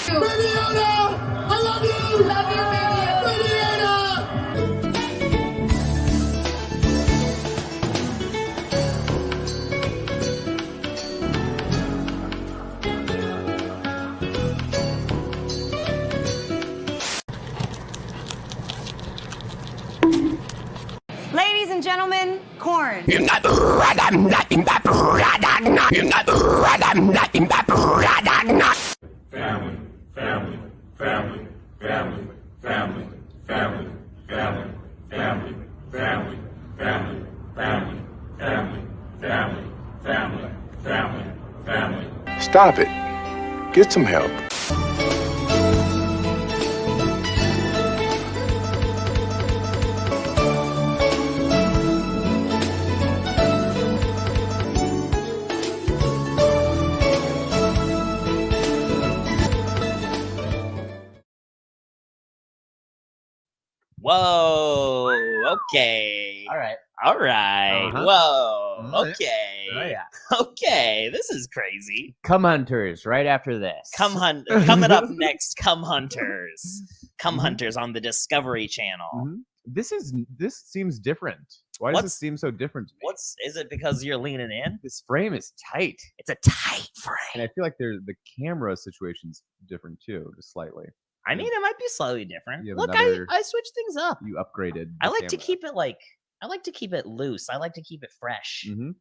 Viviana! I love you! Love you, Ladies and gentlemen, corn. Family, family, family, family, family, family, family, family, family, family, family, family, family, family, family, family. Stop it. Get some help. Whoa. Okay. All right. All right. Uh-huh. Whoa. Oh, yeah. Okay. Oh, yeah. Okay. This is crazy. Come Hunters, right after this. Coming up next, Come Hunters. Come Mhm. Hunters on the Discovery Channel. Mhm. This seems different. Why does What's- this seem so different to me? Is it because you're leaning in? This frame is tight, It's a tight and frame. I feel like the camera situation's different too, just slightly. I mean, it might be slightly different. You have Look, another- I switched things up. You upgraded. I like to keep it loose. I like to keep it fresh. Hmm.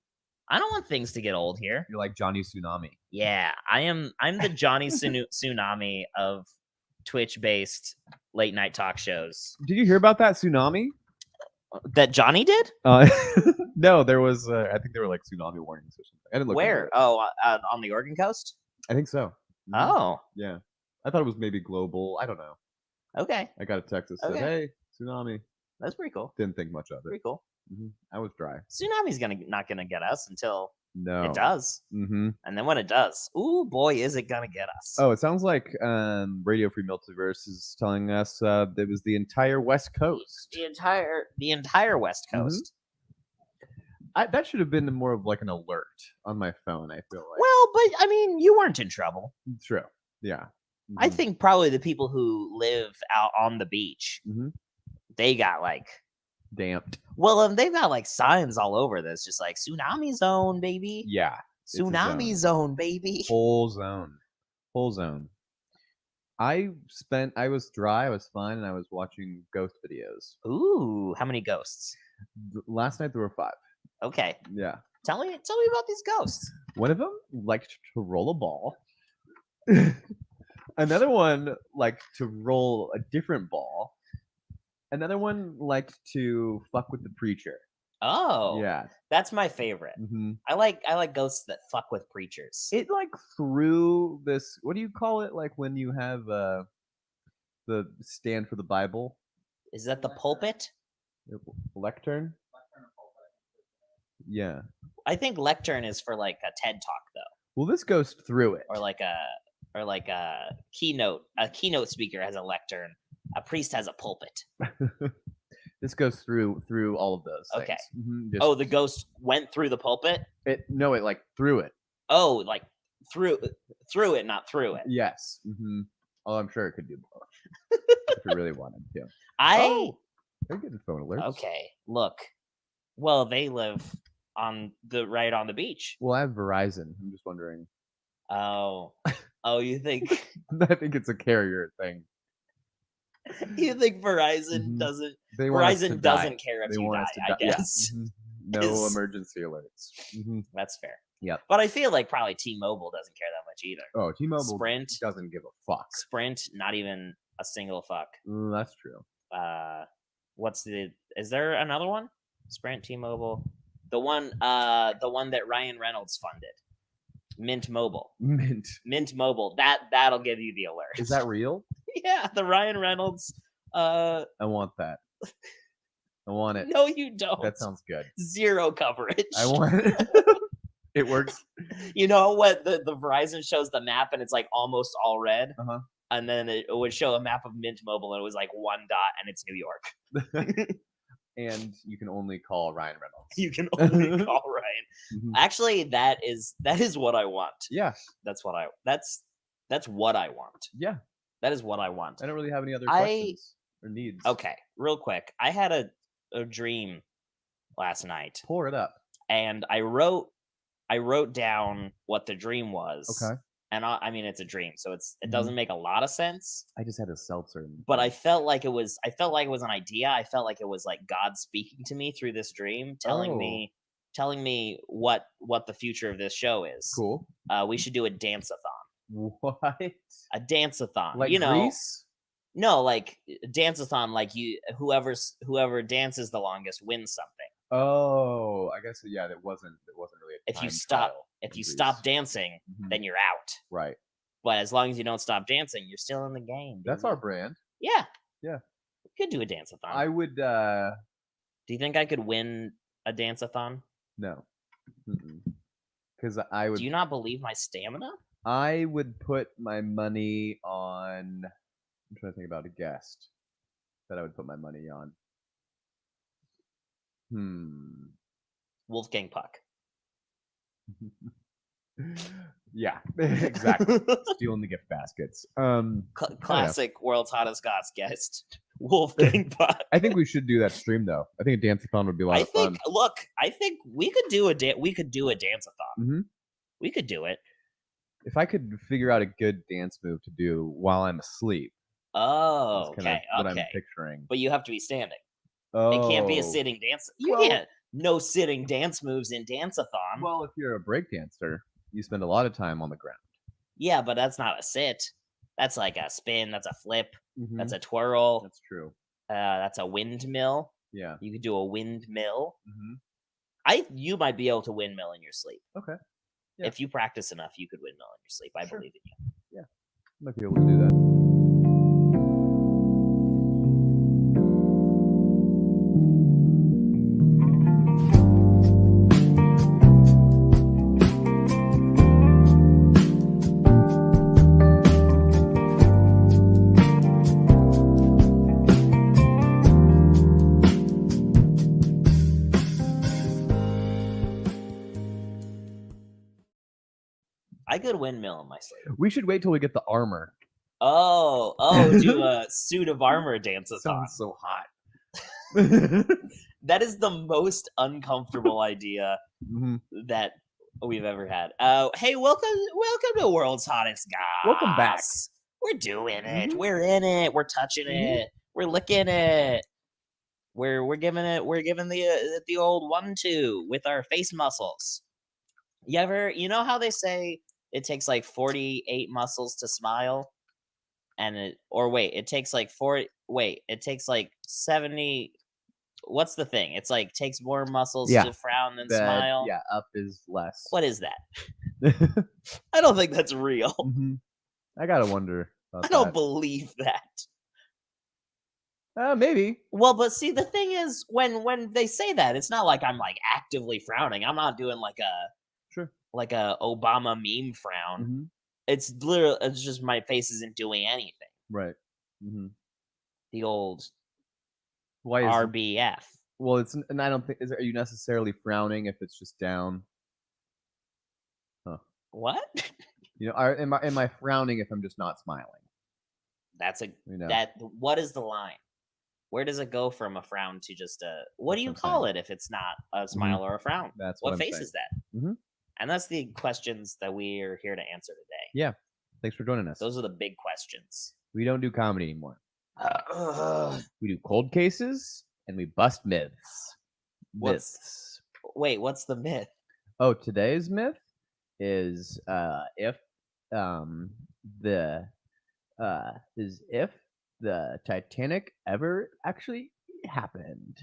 I don't want things to get old here. You're like Johnny Tsunami. Yeah, I'm the Johnny Tsunami of Twitch-based late night talk shows. Did you hear about that tsunami? That Johnny did? No, there was. I think there were like tsunami warnings or something. I didn't look. into Where? it. Oh, on the Oregon coast? I think so. Mhm. Oh, Yeah. I thought it was maybe global. I don't know. okay. I got a text that said, Okay. "Hey, tsunami." That's pretty cool. Didn't think much of it. Pretty cool. I was dry. Tsunami's not gonna get us until No. it does. Mm-hmm. And then when it does, ooh boy, is it gonna get us. Oh, it sounds like Radio Free Multiverse is telling us it was the entire West Coast. The entire West Mhm. Coast. That should have been more of like an alert on my phone. I feel like. Well, but I mean, you weren't in trouble. True. Yeah. I Mhm. think probably the people who live out on the beach, Mhm. they got like, Damped. well, they've got like signs all over this, just like tsunami zone, baby. Yeah. it's a Tsunami zone, baby. Whole zone. Whole zone. I was dry. I was fine, and I was watching ghost videos. Ooh, how many ghosts? Last night there were 5. Okay, Yeah. tell me about these ghosts. One of them liked to roll a ball. Another one liked to roll a different ball. Another one liked to fuck with the preacher. Oh, Yeah. that's my favorite. Hmm. I like ghosts that fuck with preachers. It like threw this. What do you call it? Like when you have the stand for the Bible, Is that the pulpit? lectern. Yeah. I think lectern is for like a TED talk though, Well, this ghost threw it. or like a keynote. A keynote speaker has a lectern. A priest has a pulpit. This goes through all of those. Okay. Things. Mhm, just- Oh, the ghost went through the pulpit. it like threw it. Oh, like through it, not through it. Yes. Hmm. Oh, I'm sure it could do both if it really wanted to. They're getting phone alerts. Okay, look. Well, they live right on the beach. Well, I have Verizon. I'm just wondering. Oh, you think I think it's a carrier thing. Verizon Mhm. doesn't? They want us to Verizon die. doesn't care if They you want die. us to I die. Yeah. guess Mhm. No Is- emergency alerts. Mhm. that's fair. Yep. But I feel like probably T-Mobile doesn't care that much either. Oh, T-Mobile Sprint, doesn't give a fuck. Sprint, not even a single fuck. That's true. Is there another one? Sprint, T-Mobile, the one that Ryan Reynolds funded, Mint Mobile. Mint. Mobile. That'll give you the alert. Is that real? Yeah, the Ryan Reynolds. I want that. I want it. No, you don't. That sounds good. Zero coverage. I want it. It works. You know what? The Verizon shows the map and it's like almost all red. Uh-huh. And then it would show a map of Mint Mobile and it was like one dot and it's New York. And you can only call Ryan Reynolds. You can only call Ryan. Mhm. Actually, that is what I want. Yeah. That's That's what I want. Yeah, That is what I want. I don't really have any other questions or needs. Okay, real quick. I had a dream last night, Pour it up. and I wrote down what the dream was. Okay. And I mean, it's a dream, so it Mhm. doesn't make a lot of sense. I just had a seltzer. But I felt like it was an idea. I felt like it was like God speaking to me through this dream, telling me what the future of this show is. Cool. We should do a dance-a-thon. What? A dance-a-thon. Like you know, Grease? no, like dance-a-thon. Like whoever dances the longest wins something. Oh, I guess yeah. It wasn't really a If you time stop trial if in you Grease. stop dancing, Mhm. then you're out. Right. But as long as you don't stop dancing, you're still in the game. That's baby. our brand. Yeah. Yeah. We could do a dance-a-thon. I would. Do you think I could win a dance-a-thon? No. Because I would. Do you not believe my stamina? I would put my money on. I'm trying to think about a guest that I would put my money on. Wolfgang Puck. Yeah, exactly. Stealing the gift baskets. Classic World's Hottest Goss guest, Wolfgang Puck. I think we should do that stream though. I think a dance-a-thon would be a lot of fun. I think we could do a dance-a-thon. Mm-hmm. We could do it. If I could figure out a good dance move to do while I'm asleep. Oh, that's kinda okay, what okay. I'm picturing. But you have to be standing. Oh, It can't be a sitting dance. You Well- can't. No sitting dance moves in dance-a-thon. Well, if you're a breakdancer, you spend a lot of time on the ground. Yeah, but that's not a sit. That's like a spin. That's a flip. Mhm. That's a twirl. That's true. That's a windmill. Yeah. You could do a windmill. Mm-hmm. You might be able to windmill in your sleep. Okay. Yeah. If you practice enough, you could windmill in your sleep. I Sure. believe in you. Might be able to do that. I could windmill in my sleep. We should wait till we get the armor. Do a suit of armor dance-a-thon. Sounds so hot. That is the most uncomfortable idea Mhm. that we've ever had. Hey, welcome to World's Hottest Goss. Welcome back. We're doing it. Mhm. We're in it. We're touching Mhm. it. We're licking it. We're giving the old 1-2 with our face muscles. You know how they say it takes like 48 muscles to smile? It takes like 70. What's the thing? It's like takes more muscles Yeah. to frown than smile. Yeah, up is less. What is that? I don't think that's real. Mhm. I gotta wonder about I don't that. believe that. Maybe. Well, but see, the thing is, when they say that, it's not like I'm like actively frowning. I'm not doing like a Obama meme frown. Mhm. It's just my face isn't doing anything. Right. Mm-hmm. The old Why is RBF. Well, and I don't think are you necessarily frowning if it's just down? What? You know, am I frowning if I'm just not smiling? That's a You know. What is the line? Where does it go from a frown to just a? What do you That's what I'm call it if it's not a smile or a frown? That's What I'm face saying. is that? Mhm. And that's the questions that we're here to answer today. Yeah. Thanks for joining us. Those are the big questions. We don't do comedy anymore. We do cold cases and we bust myths. Myths. What's the myth? Oh, today's myth is if the Titanic ever actually happened.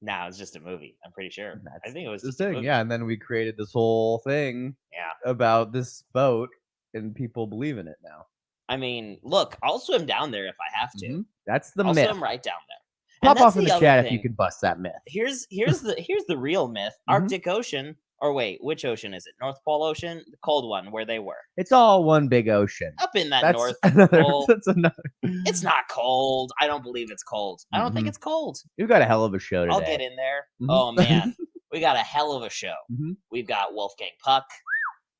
Nah, it's just a movie. I'm pretty sure. I think it was This just a thing, movie. yeah, and then we created this whole thing Yeah. about this boat, and people believe in it now. I mean, look, I'll swim down there if I have to. Mhm. That's the I'll myth. swim right down there. Pop that's off in the other chat if thing. you can bust that myth. Here's the real myth. Mhm. Arctic Ocean, or wait, which ocean is it? North Pole Ocean, the cold one where they were. It's all one big ocean. Up in that That's North another. Pole. That's another. It's not cold. I don't believe it's cold. I don't think Mhm. it's cold. You've got a hell of a show today. I'll get in there. Mhm. Oh man, we got a hell of a show. Mhm. We've got Wolfgang Puck.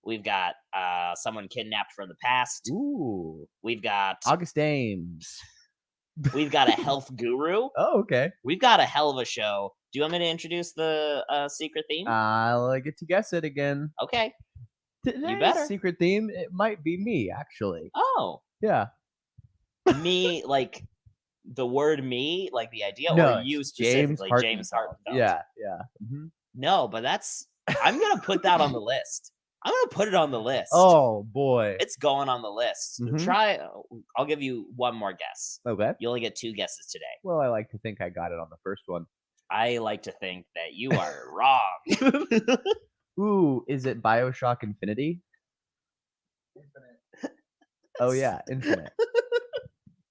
We've got someone kidnapped from the past. Ooh. We've got August Ames. we've got a health guru. Oh, okay. We've got a hell of a show. Do you want me to introduce the secret theme? I'll get to guess it again. Okay. Today's better. secret theme, it might be me, actually. Oh, Yeah. me, like the word me, like the idea, No, or you it's specifically, James Hartfeld. Yeah. Mhm. No, but I'm gonna put that on the list. I'm gonna put it on the list. Oh, boy. It's going on the list. Mhm. I'll give you one more guess. Okay. You only get 2 guesses today. Well, I like to think I got it on the first one. I like to think that you are wrong. Ooh, is it BioShock Infinity? Infinite. Oh, yeah, Infinite.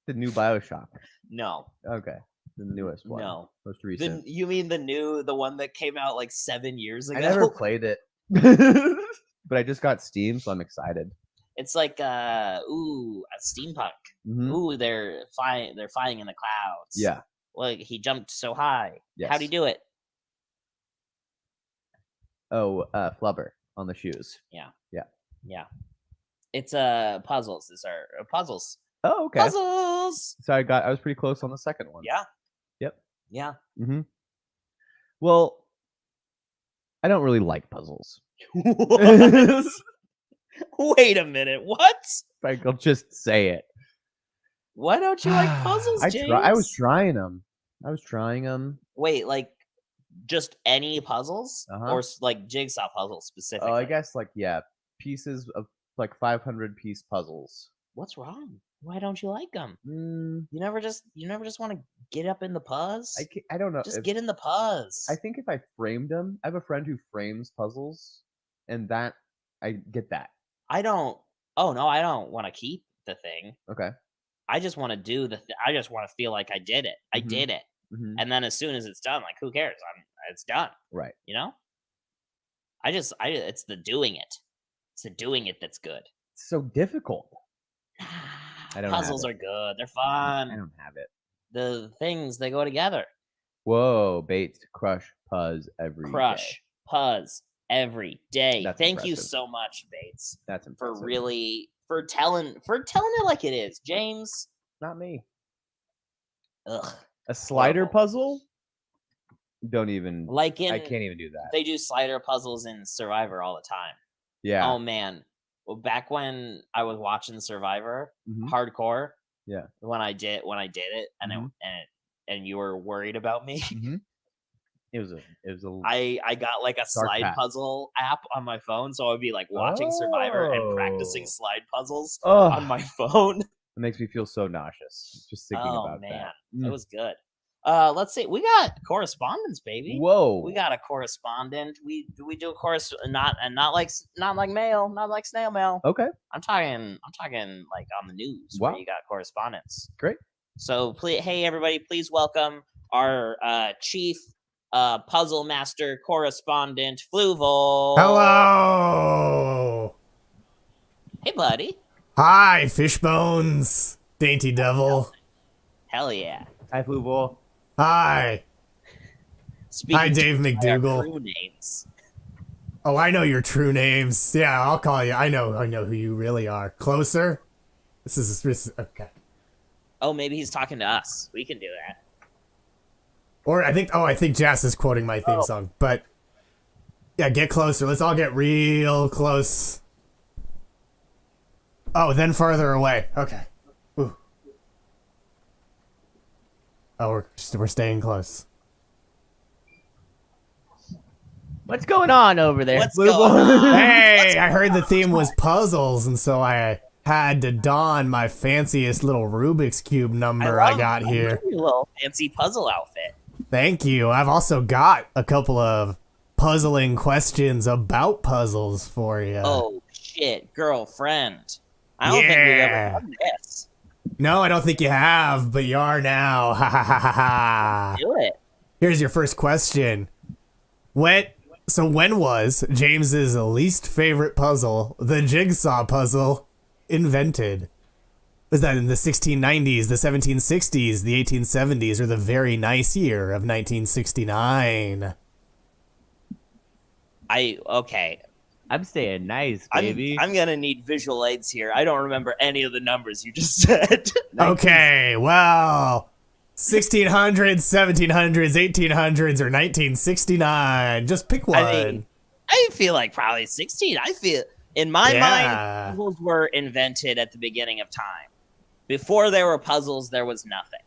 The new BioShock. No. Okay. The newest one. No. Most recent. You mean the one that came out like 7 years ago? I never played it. But I just got Steam, so I'm excited. It's like a steampunk. Mhm. Ooh, they're flying in the clouds. Yeah. Like he jumped so high. Yes. How'd he do it? Oh, flubber on the shoes. Yeah. Yeah. Yeah. It's puzzles. These are puzzles. Oh, okay. Puzzles. So I was pretty close on the second one. Yeah. Yep. Yeah. Mm-hmm. Well, I don't really like puzzles. What? Wait a minute. What? I'll just say it. Why don't you like puzzles, James? I was trying them. Wait, like just any puzzles, Uh-huh. or like jigsaw puzzles specifically? Oh, I guess pieces of like 500-piece puzzles. What's wrong? Why don't you like them? Mm, You never just want to get up in the puzz. I don't know. Just get in the puzz. I think if I framed them, I have a friend who frames puzzles, and that I get that. I don't. Oh no, I don't want to keep the thing. Okay. I just want to do I just want to feel like I did it. I Mhm. did it, Mm-hmm. and then as soon as it's done, like who cares? It's done. Right. You know. It's the doing it. It's the doing it that's good. It's so difficult. I don't have Puzzles it. are good. They're I fun. don't have it. The things they go together. Whoa, Bates, crush, puzz every day. Crush, puzz every day. That's Thank you impressive. so much, Bates, That's impressive. for telling it like it is, James. Not me. Ugh. A slider Horrible. puzzle? Don't even. Like I can't even do that. They do slider puzzles in Survivor all the time. Yeah. Oh man. Well, back when I was watching Survivor, Mhm. hardcore. Yeah. When I did it, and Mhm. and you were worried about me. Mm-hmm. It was a. I got like a slide path. puzzle app on my phone, so I would be like watching Survivor and practicing Oh. slide puzzles Oh, on my phone. it makes me feel so nauseous just thinking Oh about man, that. it was good. Let's see. We got correspondence, baby. Whoa. We got a correspondent. We do a not like mail, not like snail mail. Okay. I'm talking like on the news Wow. where you got correspondence. Great. So please, hey everybody, please welcome our chief puzzle master correspondent, Fluval. Hello. Hey buddy. Hi, Fishbones. Dainty Devil. Hell yeah. Hi, Fluval. Hi. Speaking Hi, Dave to our McDougal. crew names. Oh, I know your true names. Yeah, I'll call you. I know who you really are. Closer? This is okay. Oh, maybe he's talking to us. We can do that. Or I think Jazz is quoting my theme song. But yeah, get closer. Let's all get real close. Oh, then farther away. Okay. Ooh. Oh, we're staying close. What's going on over there, What's Fluval? going on? Hey, I heard the theme was puzzles, and so I had to don my fanciest little Rubik's Cube number I got here. love your little fancy puzzle outfit. Thank you. I've also got a couple of puzzling questions about puzzles for you. Oh shit, girlfriend. I don't think we've Yeah. ever done this. No, I don't think you have, but you are now. Ha ha ha ha ha. Do it. Here's your first question. When was James's least favorite puzzle, the jigsaw puzzle, invented? Was that in the 1690s, the 1760s, the 1870s, or the very nice year of 1969? Okay. I'm staying nice, I'm, baby. I'm gonna need visual aids here. I don't remember any of the numbers you just said. Okay, well, 1600s, 1700s, 1800s, or 1969. Just pick one. I mean, I feel like probably 16. I feel, in my Yeah. mind, puzzles were invented at the beginning of time. Before there were puzzles, there was nothing.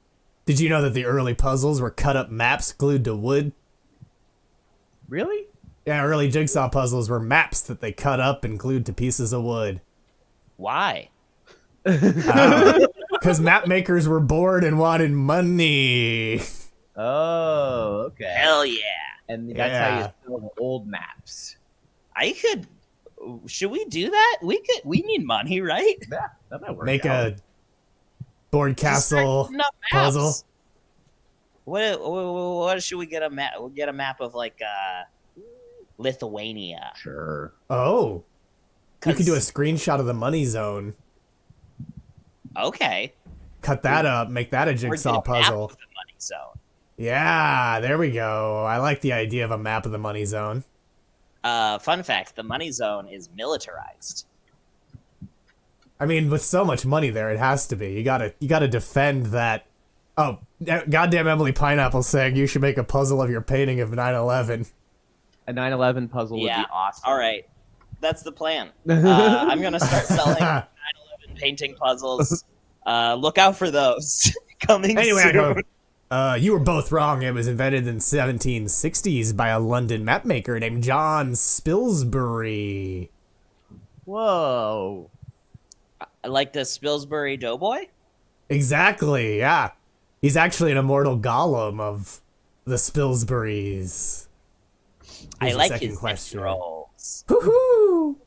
Did you know that the early puzzles were cut up maps glued to wood? Really? Yeah, early jigsaw puzzles were maps that they cut up and glued to pieces of wood. Why? Because map makers were bored and wanted money. Oh, okay. Hell yeah. And that's how Yeah. you spell the old maps. I could. Should we do that? We could. We need money, right? Yeah, that might work. Make out. a board castle Just start putting up maps. puzzle. What should we get a map? We'll get a map of like Lithuania. Sure. Oh, you could do a 'Cause- screenshot of the money zone. Okay. Cut that up, make that a Or get jigsaw a map puzzle. of the money zone. Yeah, there we go. I like the idea of a map of the money zone. Fun fact: the money zone is militarized. I mean, with so much money there, it has to be. You gotta defend that. Oh, goddamn Emily Pineapple saying you should make a puzzle of your painting of 9/11. A 9/11 puzzle Yeah. would be awesome. All right, that's the plan. I'm gonna start selling 9/11 painting puzzles. Look out for those coming Anyway, soon. you were both wrong. It was invented in the 1760s by a London mapmaker named John Spilsbury. Whoa. Like the Spilsbury Doughboy. Exactly, yeah. He's actually an immortal golem of the Spilsburys. I Here's the like second his question. rolls. Hoo-hoo! Ooh!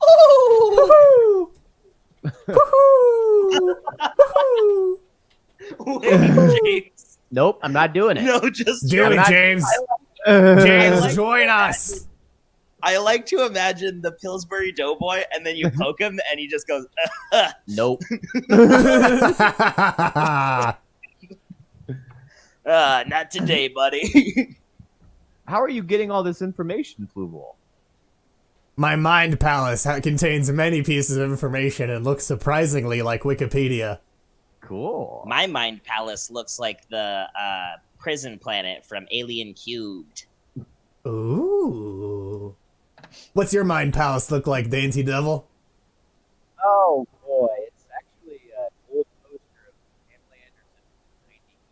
Hoo-hoo! Hoo-hoo! Hoo-hoo! Wait, James. Nope, I'm not doing it. No, just Do it, not- James. James. James, like- join us. I like to imagine the Pillsbury Doughboy, and then you poke him, and he just goes, Nope. not today, buddy. How are you getting all this information, Fluval? My mind palace contains many pieces of information and looks surprisingly like Wikipedia. Cool. My mind palace looks like the prison planet from Alien Cubed. Ooh. What's your mind palace look like, Dainty Devil? Oh boy, it's actually an old poster of Pamela Anderson from the 90s.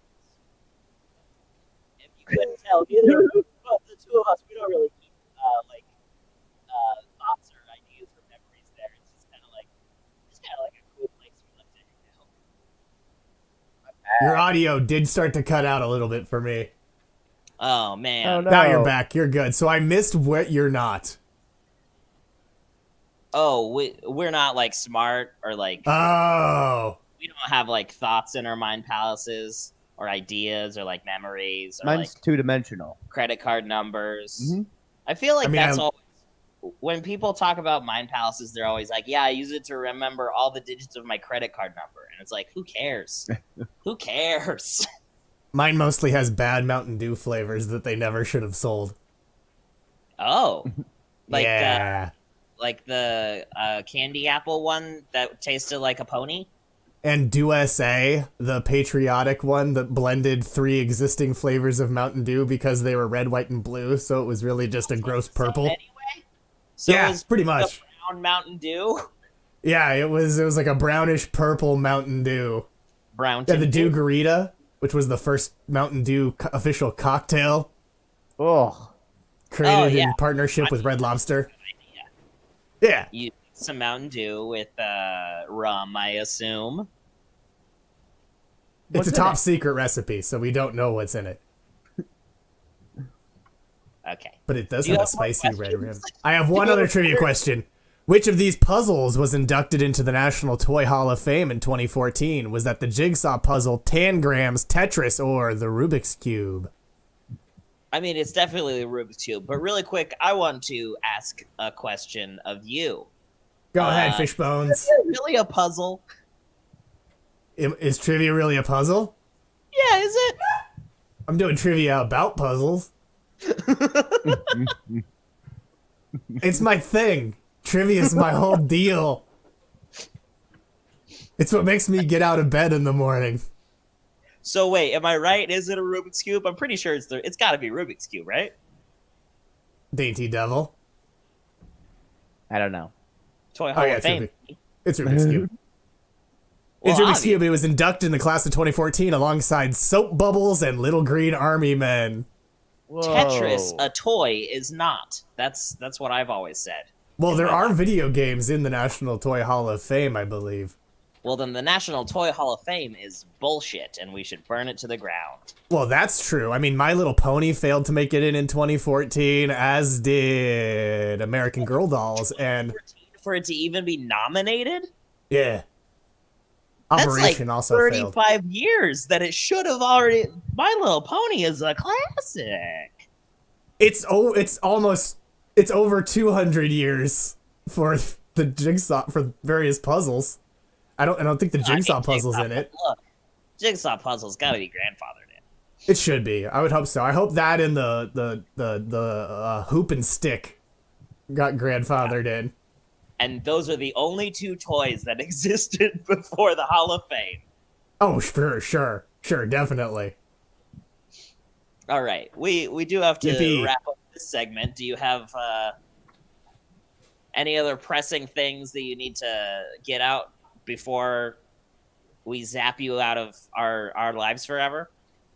If you couldn't tell, neither of the two of us, we don't really keep thoughts or ideas or memories there. It's just kind of like a cool place we like to hang out. Your audio did start to cut out a little bit for me. Oh man. Oh no. Now you're back. You're good. So I missed what you're not. Oh, we're not like smart or like Oh. we don't have like thoughts in our mind palaces or ideas or like memories or Mine's like two-dimensional. credit card numbers. Mhm. I feel like I mean, that's I'm- always when people talk about mind palaces, they're always like, "Yeah, I use it to remember all the digits of my credit card number," and it's like, who cares? Who cares? Mine mostly has bad Mountain Dew flavors that they never should have sold. Oh, like yeah. like the candy apple one that tasted like a pony. And Dew-SA, the patriotic one that blended 3 existing flavors of Mountain Dew because they were red, white, and blue, so it was really just a gross purple. Anyway, so Yeah, it was pretty the much. brown Mountain Dew, Yeah, it was like a brownish purple Mountain Dew. brown. Yeah, the Dew. Dew-Garita, which was the first Mountain Dew official cocktail Oh, created yeah. in partnership with Red Lobster. idea. Yeah. You some Mountain Dew with rum, I assume. It's What's a in top it? secret recipe, so we don't know what's in it. Okay. But it does Do you have a have more spicy red rim. questions? I have one you other have trivia more? question. Which of these puzzles was inducted into the National Toy Hall of Fame in 2014? Was that the Jigsaw Puzzle, Tangrams, Tetris, or the Rubik's Cube? I mean, it's definitely the Rubik's Cube. But really quick, I want to ask a question of you. Go ahead, Uh, Fishbones. Is it really a puzzle? Is trivia really a puzzle? Yeah, is it? I'm doing trivia about puzzles. It's my thing. Trivia is my whole deal. It's what makes me get out of bed in the morning. So wait, am I right? Is it a Rubik's Cube? I'm pretty sure it's got to be Rubik's Cube, right? Dainty Devil. I don't know. Toy Hall yeah, of Fame. It's Rubik's Cube. It's Rubik's Cube. It was inducted in the class of 2014 alongside Soap Bubbles and Little Green Army Men. Whoa. Tetris, a toy, is not. That's what I've always said. Well, there are video games in the National Toy Hall of Fame, I believe. Well, then the National Toy Hall of Fame is bullshit, and we should burn it to the ground. Well, that's true. I mean, My Little Pony failed to make it in 2014, as did American Girl Dolls, and for it to even be nominated? Yeah. Operation That's also 35 failed. years that it should have already. My Little Pony is a classic. It's over 200 years for the Jigsaw, for various puzzles. I don't think the Jigsaw puzzle's in it. Look, Jigsaw puzzle's got to be grandfathered in. It should be. I would hope so. I hope that and the hoop and stick got grandfathered in. And those are the only two toys that existed before the Hall of Fame. Oh, sure, definitely. All right, we do have to wrap up this segment. Do you have any other pressing things that you need to get out before we zap you out of our lives forever?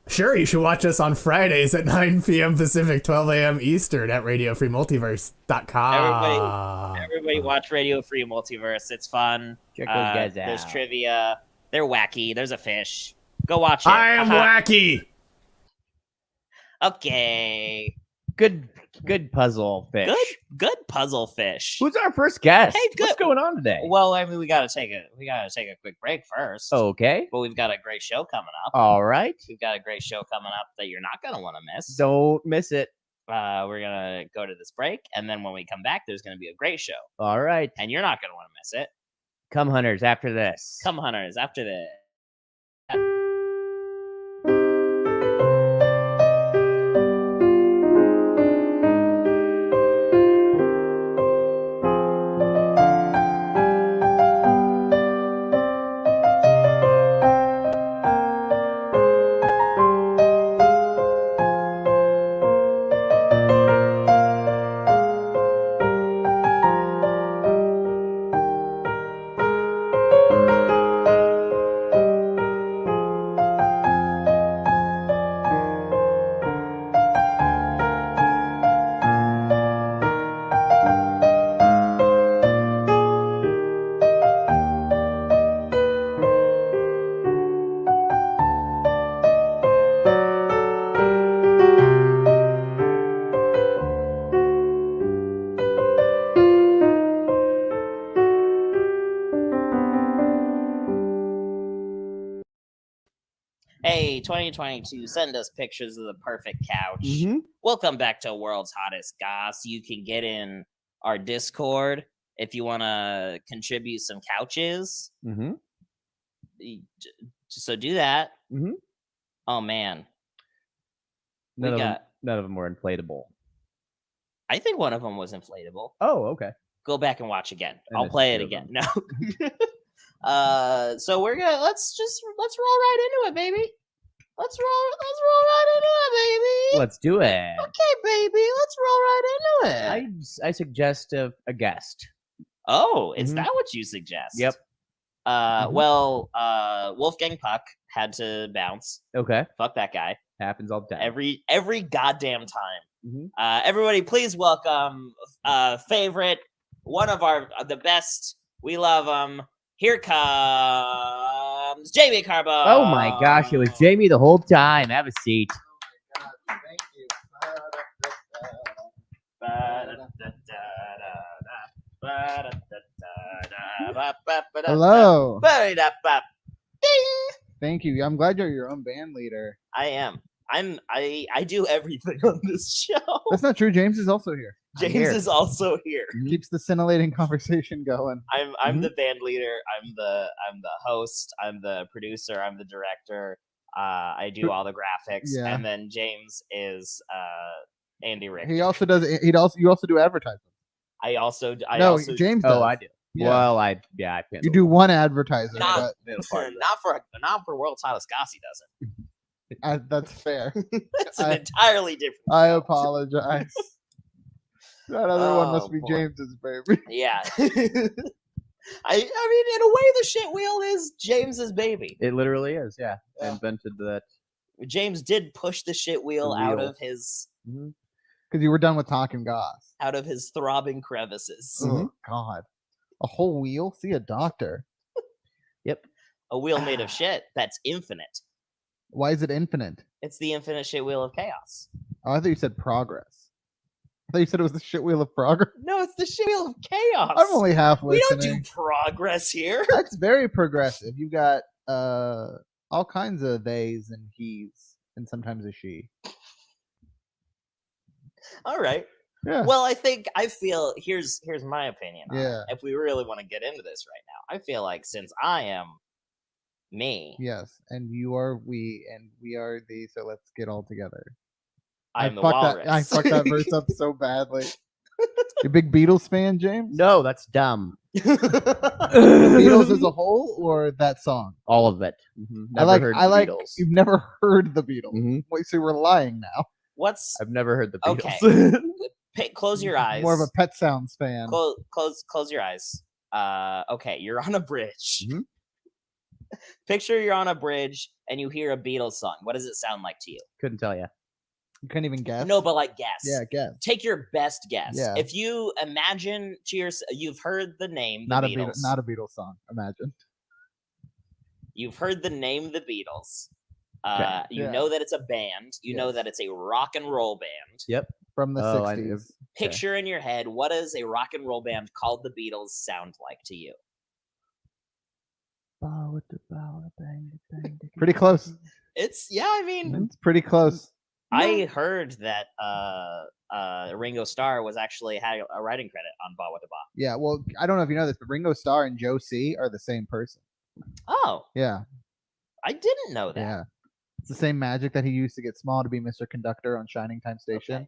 Sure, you should watch us on Fridays at 9 p.m. Pacific, 12 a.m. Eastern at RadioFreeMultiverse.com. Everybody watch Radio Free Multiverse. It's fun. Check those guys out. There's trivia. They're wacky. There's a fish. Go watch it. I am wacky. Okay. Good puzzle fish. Good puzzle fish. Who's our first guest? Hey, good. What's going on today? Well, I mean, we gotta take a quick break first. Okay. But we've got a great show coming up. All right. We've got a great show coming up that you're not gonna want to miss. Don't miss it. We're gonna go to this break, and then when we come back, there's gonna be a great show. All right. And you're not gonna want to miss it. Come Hunters after this. Come Hunters after this. Hey, 2022, send us pictures of the perfect couch. Mm-hmm. Welcome back to World's Hottest Goss. You can get in our Discord if you want to contribute some couches. Mm-hmm. So do that. Mm-hmm. Oh, man. None of them were inflatable. I think one of them was inflatable. Oh, okay. Go back and watch again. And I'll play it again. No. So we're gonna let's roll right into it, baby. Let's roll right into it, baby. Let's do it. Okay, baby. Let's roll right into it. I suggest a guest. Oh, is that what you suggest? Yep. Well, Wolfgang Puck had to bounce. Okay. Fuck that guy. Happens all the time. Every goddamn time. Mm-hmm. Everybody, please welcome favorite, one of the best. We love him. Here comes Jamie Carbone. Oh my gosh, it was Jamie the whole time. Have a seat. Oh my God, thank you. Hello. Thank you. I'm glad you're your own band leader. I am. I do everything on this show. That's not true. James is also here. James is also here. Keeps the scintillating conversation going. I'm the band leader. I'm the host. I'm the producer. I'm the director. I do all the graphics, Yeah. and then James is Andy Richter. You also do advertising. I also James Oh, does. I do. Yeah. Well, I pay You do one advertiser, not, but not for World's Hottest Goss, he doesn't. that's fair. It's an I- entirely different I show. apologize. That other one must Oh, be boy. James's baby. Yeah. I mean, in a way, the shit wheel is James's baby. It literally is. Yeah, I Yeah. invented that. James did push the shit wheel out wheel. of his Because you were done with talking Goss. throbbing crevices. Oh God, a whole wheel. See a doctor. Yep. A wheel made of shit that's infinite. Why is it infinite? It's the infinite shit wheel of chaos. Oh, I thought you said progress. I thought you said it was the shit wheel of progress. No, it's the shit wheel of chaos. I'm only half we don't listening. do progress here. That's very progressive. You got all kinds of theys and he's and sometimes a she. All right. Yeah. Well, I feel here's my opinion on it. Yeah. If we really want to get into this right now, I feel like since I am me, Yes, and you are we, and we are thee. So let's get all together. I'm the fucked walrus. I fucked that verse up so badly. You a big Beatles fan, James? No, that's dumb. Beatles as a whole, or that song? All of it. Never heard the Beatles. You've never heard the Beatles. Mhm. Wait, so we're lying now. What's I've never heard the Okay. Beatles. Close your eyes. More of a Pet Sounds fan. Close your eyes. Okay, you're on a bridge. Mhm. Picture you're on a bridge and you hear a Beatles song. What does it sound like to you? Couldn't tell you. You couldn't even guess. No, but like guess. Yeah, guess. Take your best guess. Yeah. If you imagine to yourself, you've heard the name the Not Beatles. not a Beatles song. Imagine. You've heard the name the Beatles. Okay. You Yeah. know that it's a band. You know Yes. that it's a rock and roll band. Yep. From the Oh, I 60s. Picture in your head, what does a rock and roll band called the Beatles sound like to you? Pretty close. It's I mean, It's pretty close. I heard that Ringo Starr was actually had a writing credit on Ba Wata Ba. Yeah, well, I don't know if you know this, but Ringo Starr and Joe C are the same person. Oh, Yeah, I didn't know that. yeah. It's the same magic that he used to get small to be Mr. Conductor on Shining Time Station. Okay.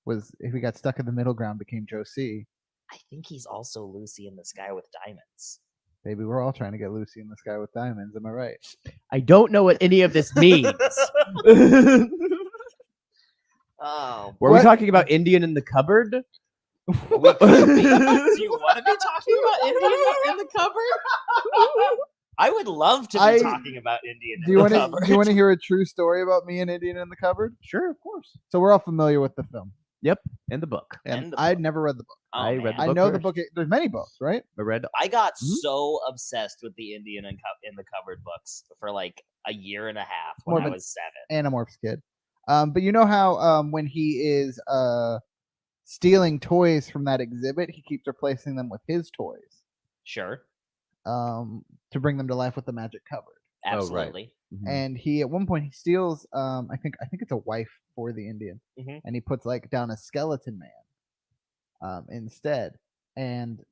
Was if he got stuck in the middle ground, became Joe C. I think he's also Lucy in the Sky with Diamonds. Maybe we're all trying to get Lucy in the Sky with Diamonds. Am I right? I don't know what any of this means. Oh, Were we talking about Indian in the cupboard? we could be. Do you want to be talking about Indian in the cupboard? I would love to be talking about Indian Do you in want the to? cupboard. Do you want to hear a true story about me and Indian in the Cupboard? Sure, of course. So we're all familiar with the film, Yep. And the book. and And the I'd book. never read the book. Oh, I read man. the I book know the first. book. There's many books, right? I read. I got Mhm. so obsessed with the Indian in the Cupboard books for like a year and a half More when of I an was 7. Animorphs kid. But you know how when he is stealing toys from that exhibit, he keeps replacing them with his toys Sure, to bring them to life with the magic cupboard. absolutely. And he at one point he steals I think it's a wife for the Indian, Mhm. and he puts like down a skeleton man instead. And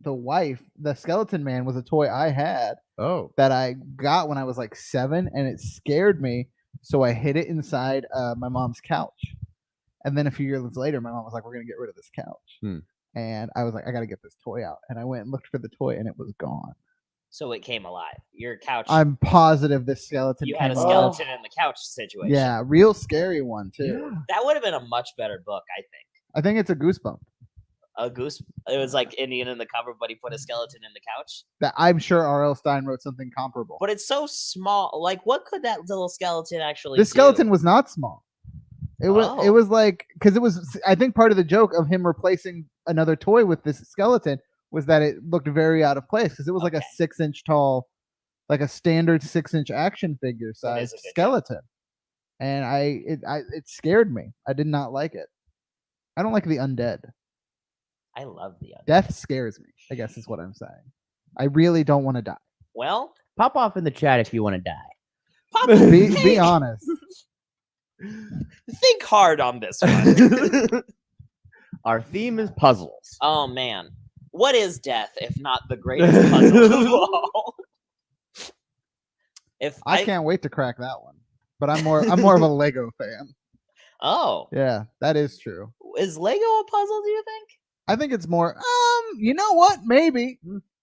the skeleton man was a toy I had Oh. that I got when I was like 7, and it scared me. So I hid it inside my mom's couch. And then a few years later, my mom was like, "We're gonna get rid of this couch." Hmm. And I was like, "I gotta get this toy out." And I went and looked for the toy, and it was gone. So it came alive. Your couch. I'm positive this skeleton. You had a came alive. skeleton in the couch situation. Yeah, real scary one too. That would have been a much better book, I think. I think it's a goosebump. A goose. It was like Indian in the Cupboard, but he put a skeleton in the couch. That I'm sure R.L. Stein wrote something comparable. But it's so small. Like, what could that little skeleton actually? This skeleton do? was not small. It was. Oh. It was like because it was. I think part of the joke of him replacing another toy with this skeleton was that it looked very out of place because it was like a Okay. 6-inch tall, like a standard 6-inch action figure sized a good joke. skeleton, and it scared me. I did not like it. I don't like the undead. I love the other. Death scares me, I guess is what I'm saying. I really don't want to die. Well, Pop off in the chat if you want to die. Pop, Be think, honest. think hard on this one. Our theme is puzzles. Oh man, what is death if not the greatest puzzle of all? If I can't wait to crack that one. But I'm more of a Lego fan. Oh, Yeah, that is true. Is Lego a puzzle, do you think? I think it's more. You know what? Maybe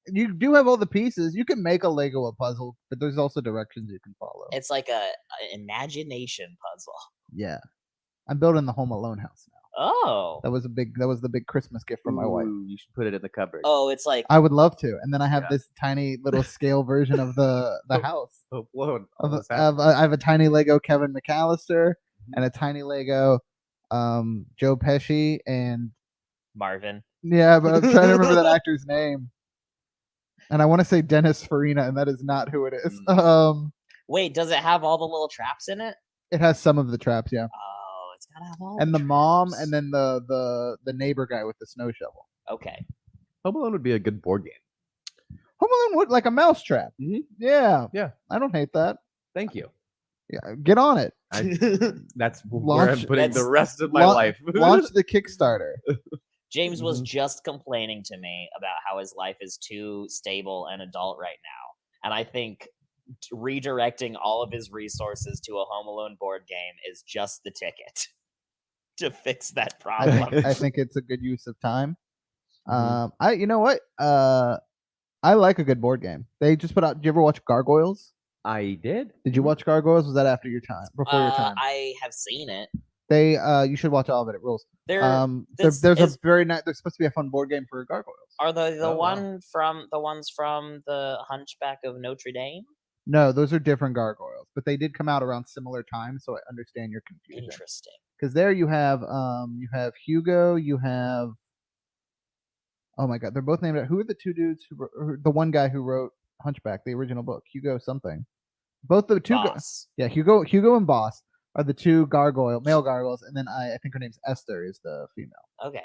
you do have all the pieces. You can make a Lego a puzzle, but there's also directions you can follow. It's like a imagination puzzle. Yeah, I'm building the Home Alone house now. Oh. That was the big Christmas gift from my wife. Ooh, you should put it in the cupboard. Oh, it's like I would love to, and then I have this tiny little scale version of the house. Oh, Lord. I have a tiny Lego Kevin McAllister and a tiny Lego Joe Pesci and Marvin. yeah, but I'm trying to remember that actor's name. And I want to say Dennis Farina, and that is not who it is. Wait, does it have all the little traps in it? It has some of the traps, yeah. Oh, it's gotta have all. And the the mom, traps. and then the neighbor guy with the snow shovel. Okay. Home Alone would be a good board game. Home Alone would like a mousetrap. Yeah, Yeah. I don't hate that. Thank you. Yeah, get on it. That's where I'm putting the That's- rest of my life. Launch the Kickstarter. James was just complaining to me about how his life is too stable and adult right now. And I think redirecting all of his resources to a Home Alone board game is just the ticket to fix that problem. I think it's a good use of time. You know what? I like a good board game. They just put out. Did you ever watch Gargoyles? I did. Did you watch Gargoyles? Was that after your time? Before your time? I have seen it. They you should watch all of it. It rules. There, There's a very nice. There's supposed to be a fun board game for Gargoyles. are the Oh, wow. the ones from the Hunchback of Notre Dame. No, those are different Gargoyles, but they did come out around similar time, so I understand your confusion. Interesting. Because there you have Hugo, you have. Oh my God, they're both named. Who are the two dudes the one guy who wrote Hunchback, the original book, Hugo something. Both the two. Boss. Yeah, Hugo and Boss are the two male gargoyles, and then I think her name's Esther is the female. Okay.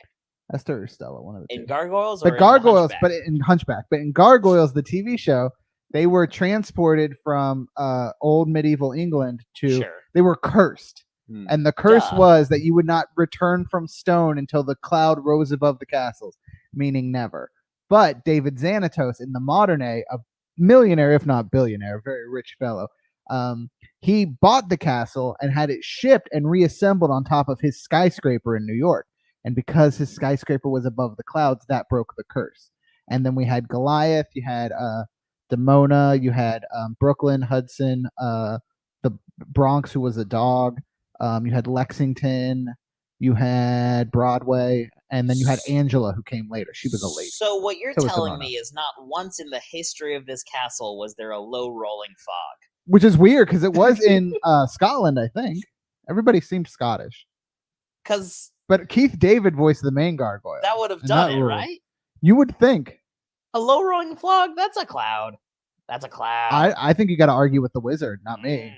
Esther or Stella, one of the two. In Gargoyles, or But in Gargoyles, Hunchback? but in Hunchback, but in Gargoyles, the TV show, they were transported from old medieval England to. Sure. They were cursed, Hmm. and the curse Duh. was that you would not return from stone until the cloud rose above the castles, meaning never. But David Xanatos, in the modern day, a millionaire, if not billionaire, a very rich fellow, he bought the castle and had it shipped and reassembled on top of his skyscraper in New York. And because his skyscraper was above the clouds, that broke the curse. And then we had Goliath, you had Demona, you had Brooklyn, Hudson, the Bronx, who was a dog, you had Lexington, you had Broadway, and then you had Angela, who came later. She was a lady. So what you're So was telling Demona. me is not once in the history of this castle was there a low rolling fog. Which is weird because it was in Scotland, I think. Everybody seemed Scottish. Because But Keith David voiced the main gargoyle. that would have and done that it, ruled. right? You would think. A low rolling fog, that's a cloud. That's a cloud. I think you got to argue with the wizard, not me. Mm.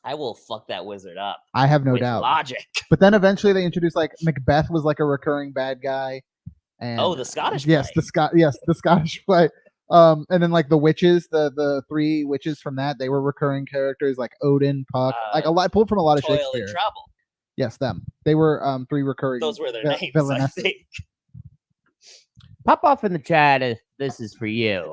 I will fuck that wizard up. I have no with doubt. logic. But then eventually they introduced like Macbeth was like a recurring bad guy. And Oh, the Scottish yes, play. the Scottish play. And then like the witches, the three witches from that, they were recurring characters like Odin, Puck, like a lot pulled from a lot of Toil Shakespeare. and Trouble. Yes, them. They were three recurring. Those were their vi- names, I villainesses. think. Pop off in the chat. This is for you.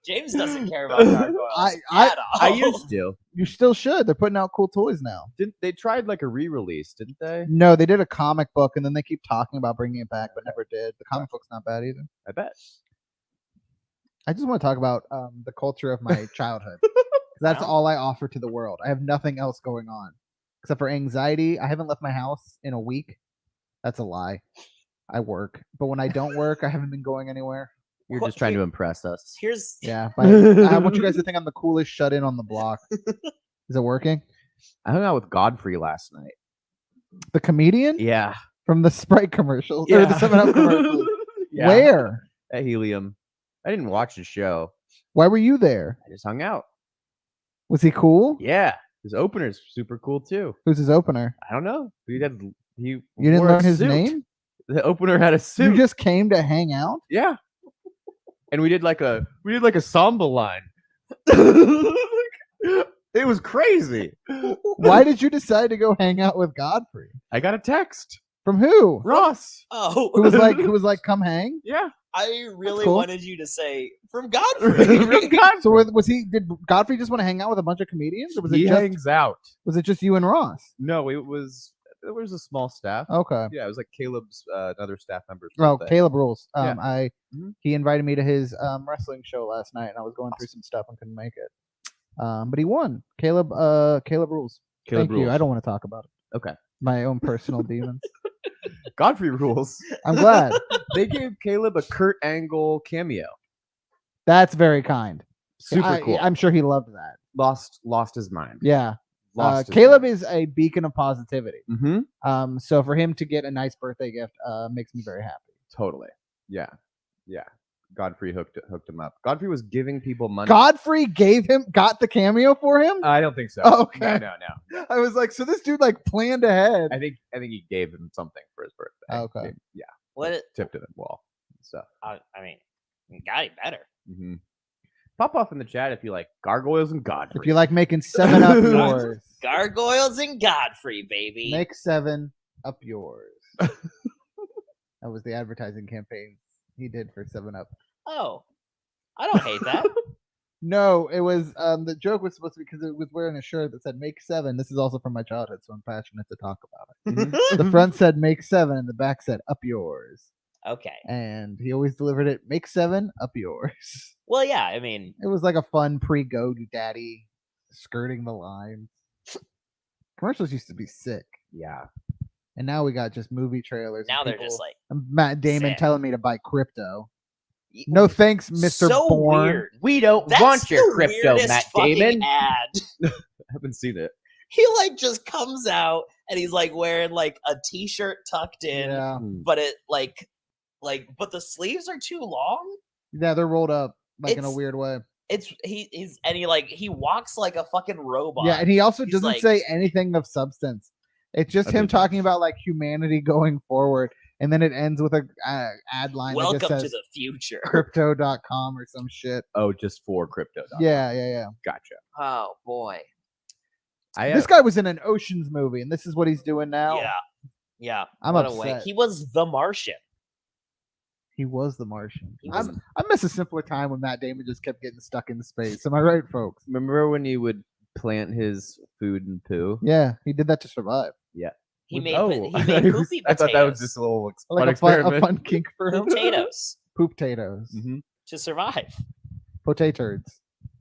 James doesn't care about gargoyles at all. I used to. You still should. They're putting out cool toys now. Didn't they tried like a re-release? Didn't they? No, they did a comic book, and then they keep talking about bringing it back, but never did. The comic book's not bad either. I bet. I just want to talk about the culture of my childhood. 'Cause that's all I offer to the world. I have nothing else going on except for anxiety. I haven't left my house in a week. That's a lie. I work, but when I don't work, I haven't been going anywhere. You're just trying to impress us. Here's Yeah, but I want you guys to think I'm the coolest shut in on the block. Is it working? I hung out with Godfrey last night. The comedian Yeah. from the Sprite commercials or the 7-Up commercials. Yeah. Where? At Helium. I didn't watch the show. Why were you there? I just hung out. Was he cool? Yeah. His opener's super cool too. Who's his opener? I don't know. He You didn't wore a learn his suit. name? The opener had a suit. You just came to hang out? Yeah. And we did like a samba line. It was crazy. Why did you decide to go hang out with Godfrey? I got a text. From who? Ross. oh, Who was like, come hang? Yeah. I really cool. wanted you to say from Godfrey. So did Godfrey just want to hang out with a bunch of comedians? Or was He it just hangs out. was it just you and Ross? No, it was There was a small staff. Okay. Yeah, it was like Caleb's another staff member's Oh, birthday. Caleb rules. Yeah. He invited me to his wrestling show last night, and I was going through some stuff and couldn't make it. But he won. Caleb rules. Caleb Thank you. rules. I don't want to talk about it. Okay. My own personal demons. Godfrey rules. I'm glad. They gave Caleb a Kurt Angle cameo. That's very kind. Super cool. I'm sure he loved that. Lost his mind. Yeah. Lost his Caleb mind. is a beacon of positivity. Mm-hmm. So for him to get a nice birthday gift makes me very happy. Totally. Yeah. Godfrey hooked him up. Godfrey was giving people money. Godfrey got the cameo for him? I don't think so. Oh, okay. No. I was like, so this dude like planned ahead. I think he gave him something for his birthday. Okay. Yeah. What? Tipped it in the wall. So. I mean, got it better. Mm-hmm. Pop off in the chat if you like gargoyles and Godfrey. If you like making 7 up yours. Gargoyles and Godfrey, baby. Make 7 up yours. That was the advertising campaign he did for 7 Up. Oh, I don't hate that. No, it was the joke was supposed to be because it was wearing a shirt that said "Make 7." This is also from my childhood, so I'm passionate to talk about it. The front said "Make 7" and the back said "Up yours." Okay. And he always delivered it, "Make 7, up yours." Well, yeah, I mean, it was like a fun pre-GoDaddy skirting the lines. Commercials used to be sick. Yeah. And now we got just movie trailers. Now they're just like Matt Damon sick. telling me to buy crypto. No thanks, Mr. So Bourne. weird. We don't That's want your the crypto, weirdest Matt fucking Damon. Ad. I haven't seen it. He like just comes out and he's like wearing like a t-shirt tucked in, Yeah. but it but the sleeves are too long. Yeah, they're rolled up like in a It's- weird way. He walks like a fucking robot. Yeah, and he also He's doesn't like- say anything of substance. It's just I him didn't. talking about like humanity going forward, and then it ends with a ad line that Welcome just to says the future. crypto.com or some shit. Oh, just for crypto. Yeah. Gotcha. Oh boy. This guy was in an Oceans movie, and this is what he's doing now. Yeah. I'm What a upset. way. He was the Martian. He was the Martian. He was- I miss a simpler time when Matt Damon just kept getting stuck in space. Am I right, folks? Remember when he would plant his food and poo? Yeah, he did that to survive. He made Oh, he I made poopy I thought that was potatoes. just a little Like a fun kink for him. Potatoes Poop potatoes. Mm-hmm. to survive. Potatoes.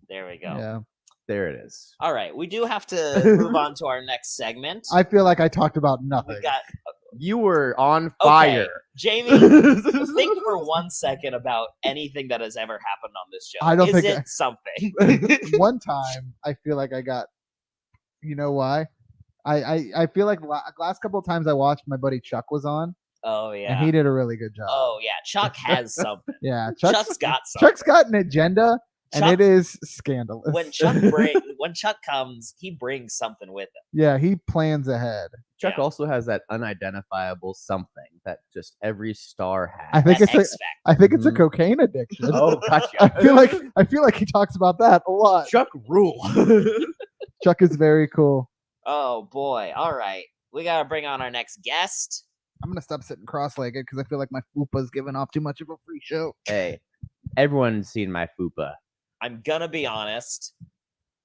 There we go. Yeah. There it is. All right, we do have to move on to our next segment. I feel like I talked about nothing. We got You were on okay, fire. Jamie. Think for 1 second about anything that has ever happened on this show. I don't Is think it something? One time, I feel like I got. You know why? I feel like last couple of times I watched, my buddy Chuck was on, Oh yeah. and he did a really good job. Oh yeah. Chuck has something. Yeah, Chuck's got something. Chuck's got an agenda, and Chuck- it is scandalous. when Chuck comes, he brings something with him. Yeah, he plans ahead. Chuck Yeah. also has that unidentifiable something that just every star has. I think That it's a, X Factor. I think it's a Mhm. cocaine addiction. Oh, I gotcha. feel like he talks about that a lot. Chuck rule. Chuck is very cool. Oh boy. All right. We gotta bring on our next guest. I'm gonna stop sitting cross-legged because I feel like my fupa's giving off too much of a free show. Hey, everyone's seen my fupa. I'm gonna be honest.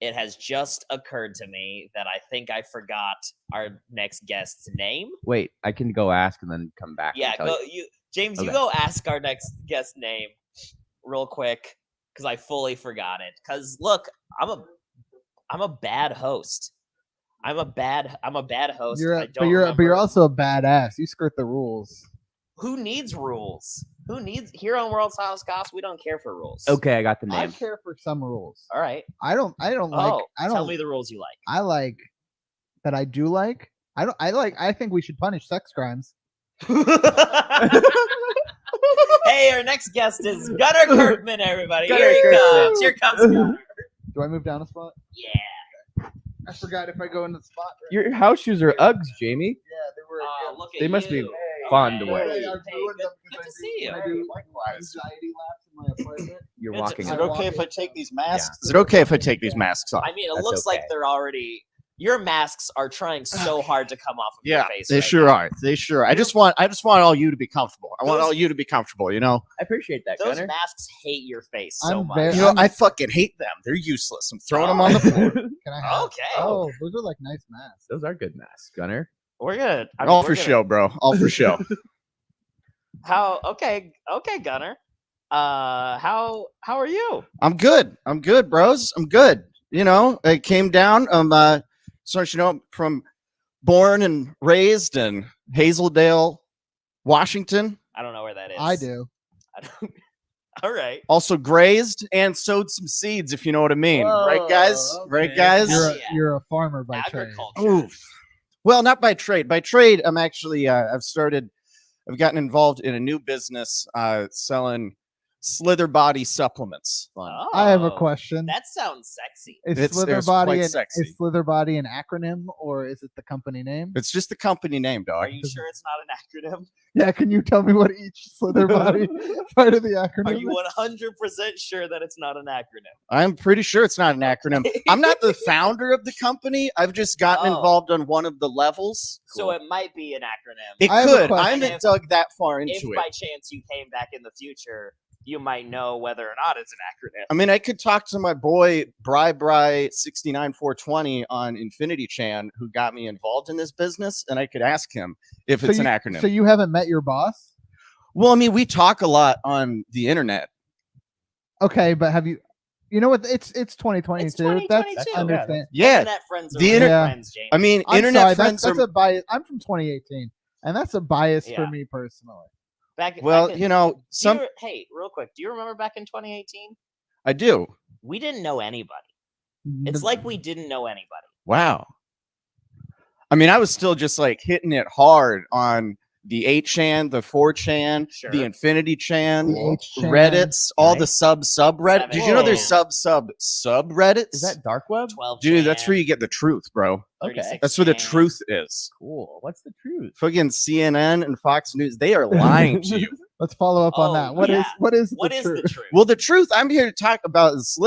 It has just occurred to me that I think I forgot our next guest's name. Wait, I can go ask and then come back. Yeah, and tell go you James, you Okay. go ask our next guest name real quick because I fully forgot it. Cause look, I'm a bad host. I'm a bad host. I don't But you're remember. also a badass. You skirt the rules. Who needs rules? Who needs here on World's Hottest Goss? We don't care for rules. Okay, I got the I name. care for some rules. All right. I don't like. Oh, I don't. tell me the rules you like. I like that. I do like. I don't. I like. I think we should punish sex crimes. Hey, our next guest is Gunnar Kirkman, everybody. Gunnar Here he Kirkman. comes. Here comes Gunnar. Do I move down a spot? Yeah. I forgot if I go in the spot. Right? Your house shoes are Uggs, Jamie. Yeah, they were. Look at They must be you. fun to Hey, wear. hey, I've ruined them good because to see you. I do anxiety laps in my apartment. You're It's- walking. Is I it in- walk okay if in- I take these masks? Is it okay if I take these masks off? I mean, it That's looks like okay. they're already. Your masks are trying so hard to come off of Yeah, your face. they right sure now. are. They sure are. I just want all you to be comfortable. I want Those- all you to be comfortable, you know? I appreciate that, Those Gunner. masks hate your face so I'm much. very- You know, I fucking hate them. They're useless. I'm throwing them on the floor. Can I have? Okay. Oh, those are like nice masks. Those are good masks, Gunner. We're good. I mean, All we're for gonna- show, bro. All for show. How? Okay, Gunner. How are you? I'm good. I'm good, bros. I'm good. You know, I came down. So you know, from born and raised in Hazeldale, Washington. I don't know where that is. I do. I don't. All right. Also grazed and sowed some seeds, if you know what I mean. Right, guys? Whoa, Right, okay. guys? Hell You're a, yeah. you're a farmer by trade. Agriculture. Oof. Well, not by trade. By trade, I'm actually I've gotten involved in a new business selling slither body supplements. Oh, I have a question. That sounds sexy. Is It's Slither quite Body sexy. is Slither Body an acronym or is it the company name? It's just the company name, Are dog. you sure it's not an acronym? Yeah, can you tell me what each Slither Body part of the acronym Are you is? 100% sure that it's not an acronym? I'm pretty sure it's not an acronym. I'm not the founder of the company. I've just gotten Oh. involved on one of the levels. So it might be an acronym. It I have a could. I question. haven't dug that far If into it. by chance you came back in the future, you might know whether or not it's an acronym. I mean, I could talk to my boy Bri 69420 on Infinity Chan, who got me involved in this business, and I could ask him if it's an acronym. So you haven't met your boss? Well, I mean, we talk a lot on the internet. Okay, but have you? You know what? It's 2022. It's 2022. That's understand. Yeah, Internet friends are the real internet- friends, James. I mean, I'm internet sorry, friends that's are. a bias. I'm from 2018, and that's a bias for Yeah. me personally. Well, back in, you know, hey, real quick, do you remember back in 2018? I do. We didn't know anybody. It's like we didn't know anybody. Wow. I mean, I was still just like hitting it hard on the 8chan, the 4chan, Sure. the Infinity Chan, The 8chan. Reddits, all the Nice. subreddit. Did you know there's 7chan. subreddits? Is that dark web? 12 Dude, that's where you get the truth, bro. Okay. That's where the truth is. Cool. What's the truth? Fucking CNN and Fox News, they are lying to you. Let's follow up on Oh, that. What is yeah. what is What the is truth? the truth? Well, the truth I'm here to talk about is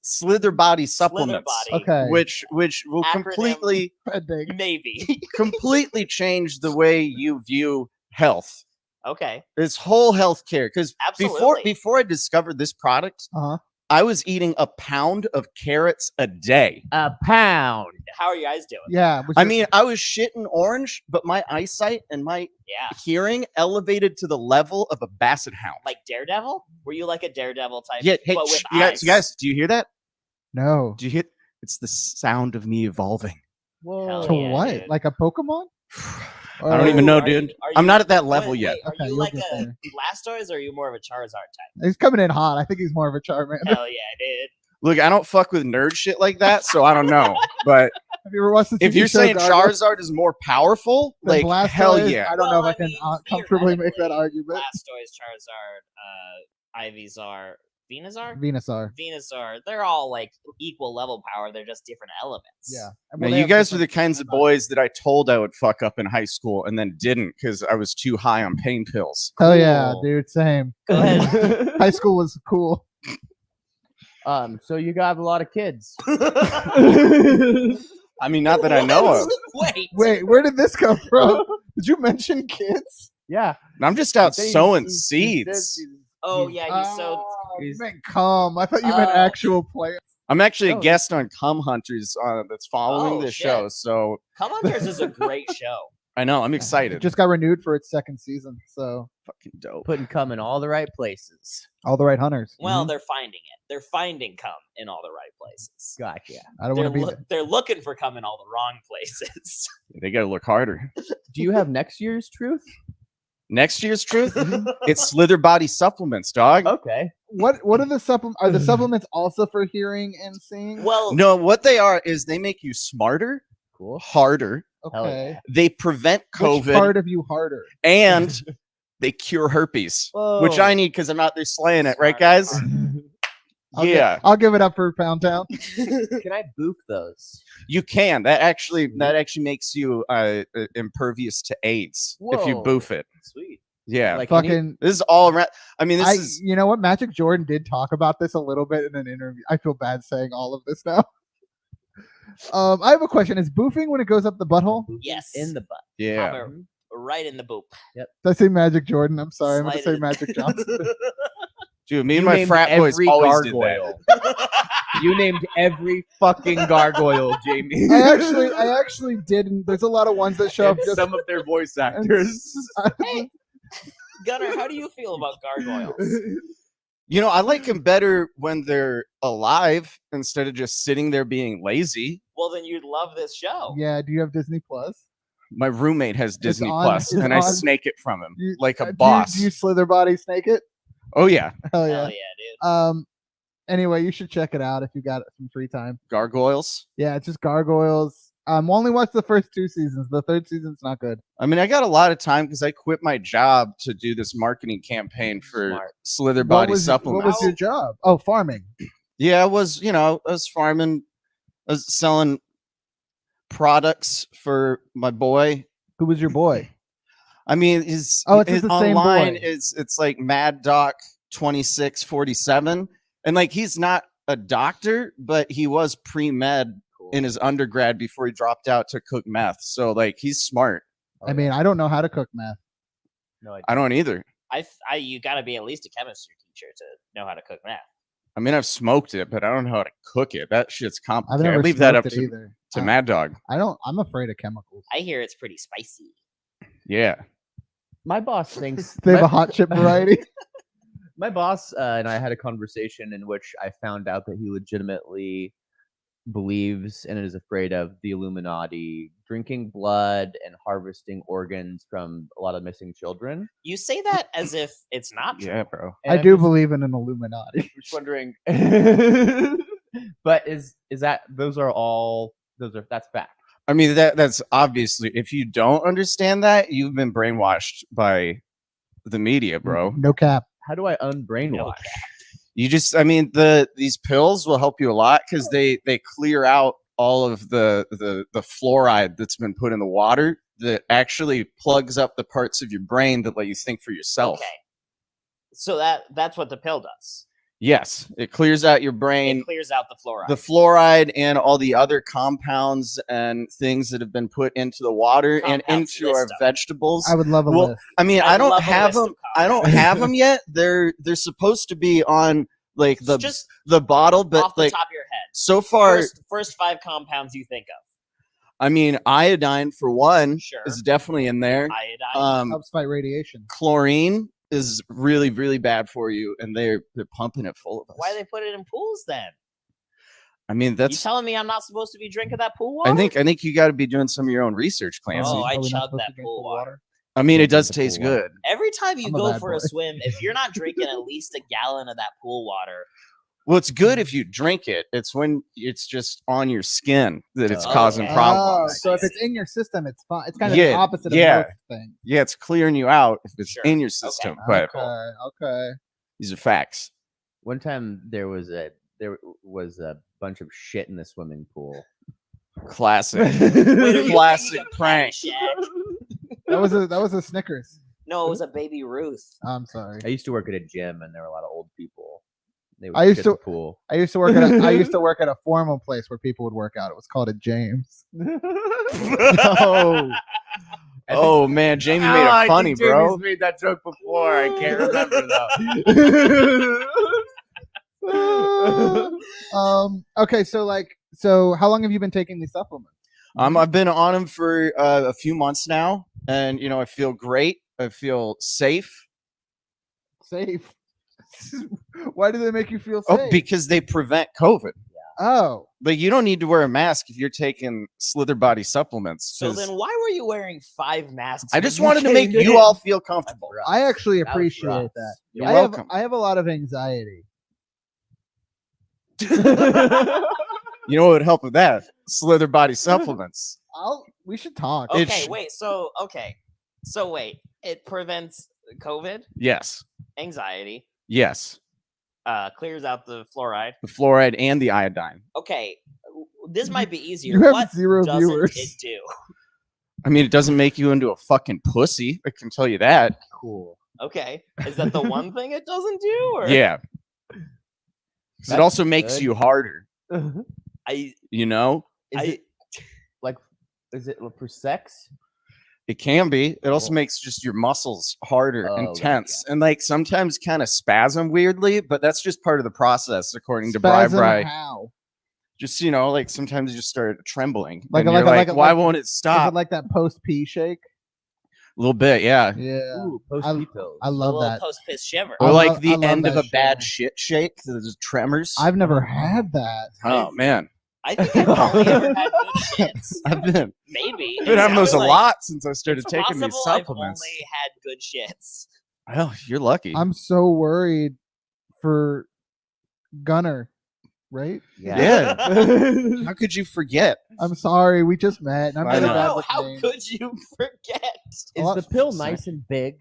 slither body supplements, Body. Okay. which will Acronym. Maybe. completely change the way you view health. Okay. This whole healthcare, because Absolutely. before I discovered this product, Uh-huh. I was eating a pound of carrots a day. A pound. How are you guys doing? Yeah. I mean, I was shitting orange, but my eyesight and my Yeah. hearing elevated to the level of a basset hound. Like Daredevil? Were you like a Daredevil type? Yeah, hey, but with you guys, do you hear that? no. Do you hear? It's the sound of me evolving. Whoa. Hell To yeah, what? dude. Like a Pokemon? I don't even know, Are dude. you- are I'm you- not at that level wait, yet. Are Okay, you you'll like get a there. Blastoise or are you more of a Charizard type? He's coming in hot. I think he's more of a Charmander. Hell yeah, dude. Look, I don't fuck with nerd shit like that, so I don't know. But Have you ever watched the if TV you're show saying Gargoyles? Charizard is more powerful, Than like hell Blastoise? yeah. I don't know if I can mean, comfortably make that theoretically, argument. Blastoise, Charizard, Ivysaur, Venusaur? Venusaur. Venusaur, they're all like equal level power. They're just different elements. Yeah. Now, you guys are the kinds of boys that I told I would fuck up in high school and then didn't because I was too high on pain pills. Hell yeah, Cool. dude. Same. Go ahead. High school was cool. So you got a lot of kids. I mean, not that I know of. Wait. Where did this come from? Did you mention kids? Yeah. And I'm just out He said sowing he said seeds. Oh yeah, you sewed. You meant cum. I thought you meant Oh. actual plants. I'm actually a Oh. guest on Cum Hunters that's following Oh, this shit. show, so Come Hunters is a great show. I know I'm excited. It just got renewed for its second season, so fucking dope. Putting cum in all the right places. all the right hunters. Well, they're finding it. They're finding cum in all the right places. Gotcha. I don't They're, want to be. loo- they're looking for cum in all the wrong places. They got to look harder. Do you have next year's truth? Next year's truth, it's Slither Body supplements, dog. Okay. What are the supplements? Are the supplements also for hearing and seeing? Well, No, what they are is they make you smarter, Cool. harder. Hell Okay. yeah. They prevent Which COVID part of you harder? and they cure herpes, which Whoa. I need because I'm out there slaying it, right, Smarter, guys? harder. I'll give it up for Pound Town. Can I boof those? You can. That actually makes you impervious to AIDS if you Whoa. boof it. Sweet. Yeah, Like Fucking. this is all around. I mean, this is You know what? Magic Jordan did talk about this a little bit in an interview. I feel bad saying all of this now. I have a question. Is boofing when it goes up the butthole? Yes. In the butt. yeah. Pop it right in the boop. Did I say Magic Jordan? I'm sorry. I'm going to Slide say it. Magic Johnson. Dude, me and You my named frat boys every always did gargoyle. that. You named every fucking gargoyle, Jamie. I actually didn't. There's a lot of ones that show up And just some of their voice actors. Hey, Gunnar, how do you feel about gargoyles? You know, I like them better when they're alive instead of just sitting there being lazy. Well, then you'd love this show. Yeah, do you have Disney Plus? My roommate has Disney on- Plus, it's and I on- snake it from him You- like a do you- boss. Do you slither body snake it? Oh yeah, Hell Hell yeah. yeah, dude. Anyway, you should check it out if you got some free time. gargoyles. Yeah, it's just gargoyles. Only watched the first 2 seasons. The 3rd season's not good. I mean, I got a lot of time because I quit my job to do this marketing campaign for Smart. Slither Body What Supplements. was your job? Oh, farming. Yeah, I was farming, I was selling products for my boy. Who was your boy? I mean, his It's the same online boy. it's like Mad Doc 2647, and like he's not a doctor, but he was pre-med in his undergrad before he dropped out to cook meth. So like he's smart. I mean, I don't know how to cook meth. No, I don't either. you got to be at least a chemistry teacher to know how to cook meth. I mean, I've smoked it, but I don't know how to cook it. That shit's I've complicated. never I leave that up smoked it to, either. to Mad Dog. I'm afraid of chemicals. I hear it's pretty spicy. Yeah. My boss thinks They have my- a hot chip variety. My boss and I had a conversation in which I found out that he legitimately believes and is afraid of the Illuminati drinking blood and harvesting organs from a lot of missing children. You say that as if it's not true. Yeah, bro. And I I'm do just- believe in an Illuminati. just wondering. But is that that's fact. I mean, that's obviously, if you don't understand that, you've been brainwashed by the media, bro. No cap. How do I unbrainwash? You just, I mean, these pills will help you a lot because they clear out all of the fluoride that's been put in the water that actually plugs up the parts of your brain that let you think for yourself. Okay. So that's what the pill does. Yes, it clears out your brain, It clears out the fluoride. the fluoride and all the other compounds and things that have been put into the water and Compounds, into our list 'em. vegetables. I would love a Well, list. I mean, I'd I don't love a have list of them. I don't compounds. have them yet. They're supposed to be on like the Just bottle, but off the like top of your head. so far, First 5 compounds you think of. I mean, iodine for one Sure. is definitely in there. Iodine. Helps fight radiation. Chlorine is really, really bad for you, and they're pumping it full of us. Why they put it in pools then? I mean, You that's. telling me I'm not supposed to be drinking that pool water? I think you got to be doing some of your own research, Clancy. Oh, I Are we not chug supposed that to drink pool the water. I mean, Don't it does drink the taste pool water. good. Every time you I'm a go bad for a boy. swim, if you're not drinking at least a gallon of that pool water, Well, it's good if you drink it. It's when it's just on your skin that it's Oh, causing okay. Oh, problems. so if it's in your system, it's fine. It's kind of Yeah, the opposite yeah. of most things. Yeah, it's clearing you out if it's Sure. in your system. Okay. But Okay. these are facts. One time there was a bunch of shit in the swimming pool. Classic. Wait, are you Classic thinking of prank. Caddyshack? That was a Snickers. No, it was a baby Ruth. I'm sorry. I used to work at a gym, and there were a lot of old people. They would I used shit to- the pool. I used to work at a formal place where people would work out. It was called a James. Oh, oh man, Jamie made it funny, bro. Made that joke before. I can't remember though. Okay, so how long have you been taking these supplements? I've been on them for a few months now, and I feel great. I feel safe. Safe. Why do they make you feel Oh, safe? because they prevent COVID. Oh, But you don't need to wear a mask if you're taking Slither Body supplements. So 'cause then why were you wearing 5 masks? I when just you wanted to make came you in? all feel comfortable. I actually That was appreciate rough. that. You're I welcome. have a lot of anxiety. You know what would help with that? Slither Body supplements. We should talk. It Okay, sh- wait. So wait. It prevents COVID, Yes. anxiety, Yes. clears out the fluoride. The fluoride and the iodine. Okay, this might be easier. You have what 0 doesn't viewers. it do? I mean, it doesn't make you into a fucking pussy. I can tell you that. Cool. Okay, is that the one thing it doesn't do? Or? Yeah. 'Cause it That's also makes good. you harder, I you know? Is it for sex? It can be. It also makes just your muscles harder Oh, and gotcha. tense, and like sometimes kind of spasm weirdly. But that's just part of the process, according to Spasm Bri. how? Just like sometimes you just start trembling. Like and a- you're like a- why like- won't it Is stop? it like that post pee shake? A little bit, yeah. Yeah. Ooh, post I- pee pills. I A love little that. post piss shiver. Or I like love- I the love end of that a bad shit. shit shake. There's tremors. I've never had that. Oh man, I think I've only ever had good shits. I've been Maybe. been having those a sounds like lot since I started it's taking these possible supplements. I've only had good shits. Well, you're lucky. I'm so worried for Gunner, right? Yeah. How could you forget? I'm sorry, we just met. And I'm I really know. bad No, with how names. could you forget? Is Oh, the pill nice and big?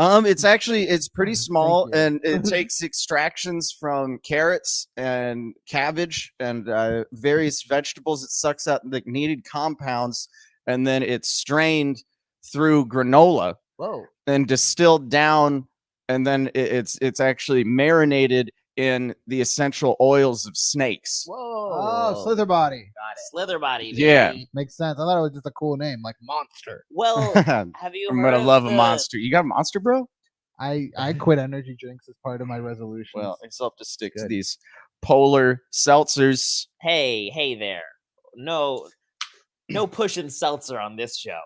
It's pretty small, you. and it takes extractions from carrots and cabbage and various vegetables. It sucks out the needed compounds, and then it's strained through granola Whoa. and distilled down, and then it's actually marinated in the essential oils of snakes. Whoa. Oh, Slither Body. Got it. Slither body. Yeah. baby. Makes sense. I thought it was just a cool name, like Monster. Well, I'm have you gonna heard of love a the- monster. You got a monster, bro? I quit energy drinks as part of my resolution. Well, I still have to stick to Good. these polar seltzers. Hey there. No pushing seltzer on this show.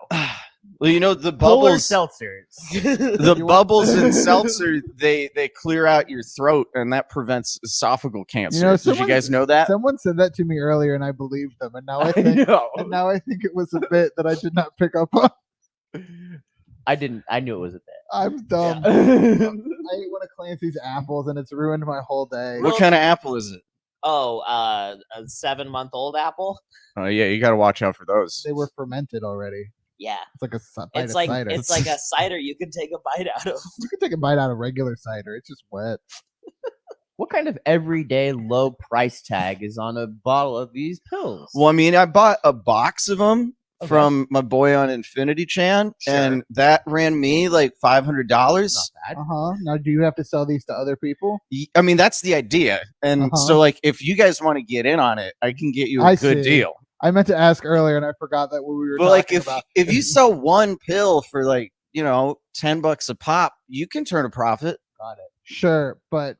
Well, you know the Polar bubbles. seltzers. The bubbles in seltzer they clear out your throat, and that prevents esophageal cancer. Did you someone- guys know that? Someone said that to me earlier, and I believed them. And now I I think, know. and now I think it was a bit that I did not pick up on. I didn't. I knew it was a bit. I'm dumb. Yeah. I ate one of Clancy's apples, and it's ruined my whole day. What kind of apple is it? Oh, a 7-month-old apple? Oh yeah, you got to watch out for those. They were fermented already. Yeah. It's like a bite It's of like cider. it's like a cider you can take a bite out of. You can take a bite out of regular cider. It's just wet. What kind of everyday low price tag is on a bottle of these pills? Well, I mean, I bought a box of them Okay. from my boy on Infinity Chan, Sure. and that ran me like $500. Not bad. Now, do you have to sell these to other people? I mean, that's the idea. And Uh-huh. so, like, if you guys want to get in on it, I can get you a I good see. deal. I meant to ask earlier, and I forgot that what we were But like, talking if about. if you sell one pill for like $10 a pop, you can turn a profit. Got it. Sure, but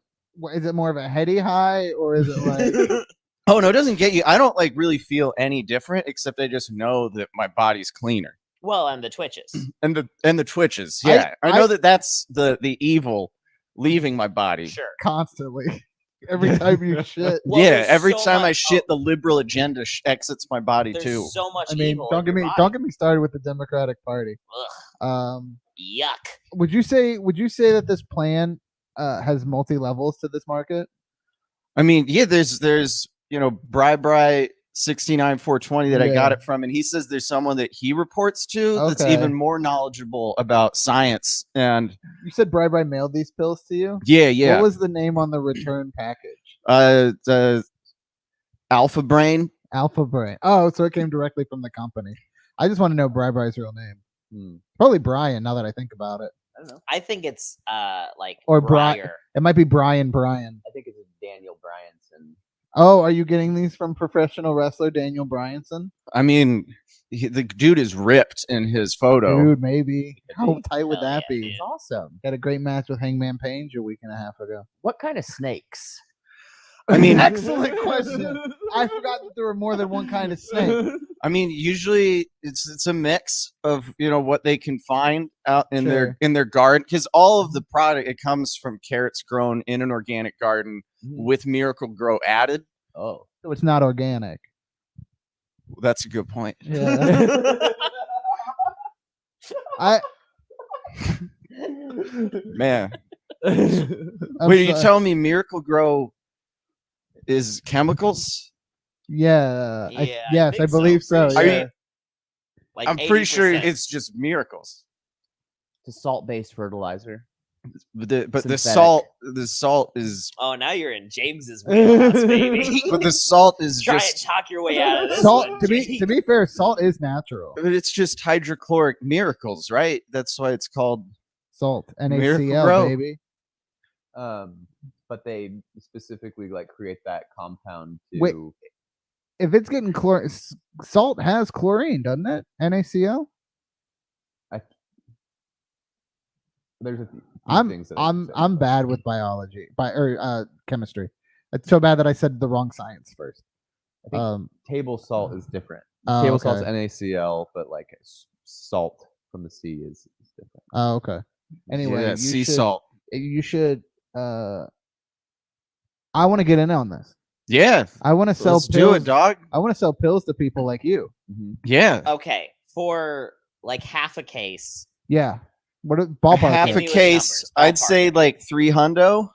is it more of a heady high, or is it like Oh no, it doesn't get you. I don't like really feel any different, except I just know that my body's cleaner. Well, and the twitches. And the twitches. I- Yeah, I know I- that's the evil leaving my body. Sure. constantly? Every time you shit. Well, Yeah, there's every so time I much- shit, the liberal agenda exits my body There's too. so much I mean, evil. don't in get your me body. don't get me started with the Democratic Party. Ugh, yuck. Would you say that this plan has multi levels to this market? I mean, yeah, there's Bri 69420 that I got Yeah. it from, and he says there's someone that he reports to that's Okay. even more knowledgeable about science. And You said Bri mailed these pills to you. yeah, What was the name on the return package? the Alpha Brain. Alpha Brain. Oh, so it came directly from the company. I just want to know Bri's real name. Hmm. Probably Brian. Now that I think about it, I don't know. I think it's like Or Briar. it might be Brian. I think it's Daniel Bryanson. Oh, are you getting these from professional wrestler Daniel Bryanson? I mean, the dude is ripped in his photo. Dude, maybe. How tight would Hell that yeah, be? dude. It's awesome. Had a great match with Hangman Page a week and a half ago. What kind of snakes? I mean, Excellent question. I forgot that there were more than one kind of snake. I mean, usually it's a mix of what they can find out in Sure. their garden, because all of the product it comes from carrots grown in an organic garden Mm. with Miracle Grow added. Oh. So it's not organic. That's a good point. Yeah. I Man, I'm wait, are you sorry. telling me Miracle Grow is chemicals? Yeah. Yeah, I yes, I think so. believe so. Pretty Are yeah. you- Like I'm pretty sure 80%. it's just miracles. It's a salt-based fertilizer. But the Synthetic. salt is Oh, now you're in James's wheelhouse, baby. but the salt is Try and just talk your way out of this. Salt one, to be James. to be fair, salt is natural. it's just hydrochloric miracles, right? That's why it's called. Salt. Miracle NaCl, Grow. baby. But they specifically create that compound to. Wait. If it's getting salt has chlorine, doesn't it? NaCl? There's a few I'm things that I'm bad with biology, chemistry. It's so bad that I said the wrong science first. I think table salt is different. Oh, Table okay. salt's NaCl, but like salt from the sea is different. Oh, okay. Anyway, Yeah, you sea should, salt. You should. I want to get in on this. Yeah, I want to sell let's pills. do it, dog. I want to sell pills to people like you. Yeah, Okay, for like half a case. Yeah. What ballpark? half Hit a me with case. numbers, I'd ballpark. say like 300.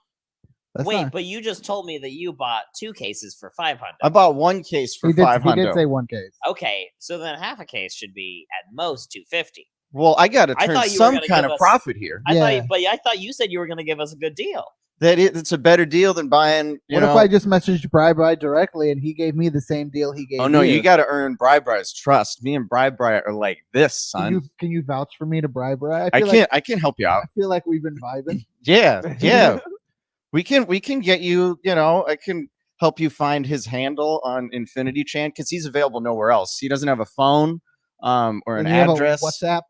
That's Wait, not- but you just told me that you bought 2 cases for 500. I bought 1 case for he did 500. say 1 case. Okay, so then half a case should be at most 250. Well, I got to I turn thought you were some gonna kind give of us- profit here. Yeah. I thought you said you were going to give us a good deal. It's a better deal than buying. What if I just messaged Bri directly and he gave me the same deal he gave? Oh no, you got to earn Bri's trust. Me and Bri are like this, son. Can you vouch for me to Bri? I can help you out. I feel like we've been vibing. Yeah. we can get you. I can help you find his handle on Infinity Chan because he's available nowhere else. He doesn't have a phone or an And you have a address. WhatsApp.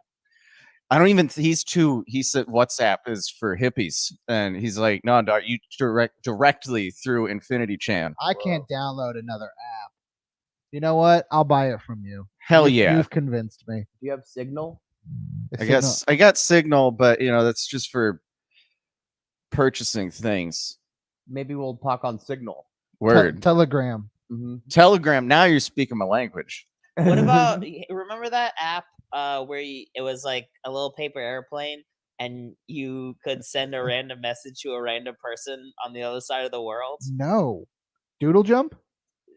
I don't even. He said WhatsApp is for hippies, and he's like, no, dog, you directly through Infinity Chan. I can't download another app. You know what? I'll buy it from you. Hell yeah. You've convinced me. Do you have Signal? I guess I got Signal, but that's just for purchasing things. Maybe we'll talk on Signal. Word. Telegram. Telegram. Now you're speaking my language. What about remember that app where it was like a little paper airplane and you could send a random message to a random person on the other side of the world? No. Doodle Jump?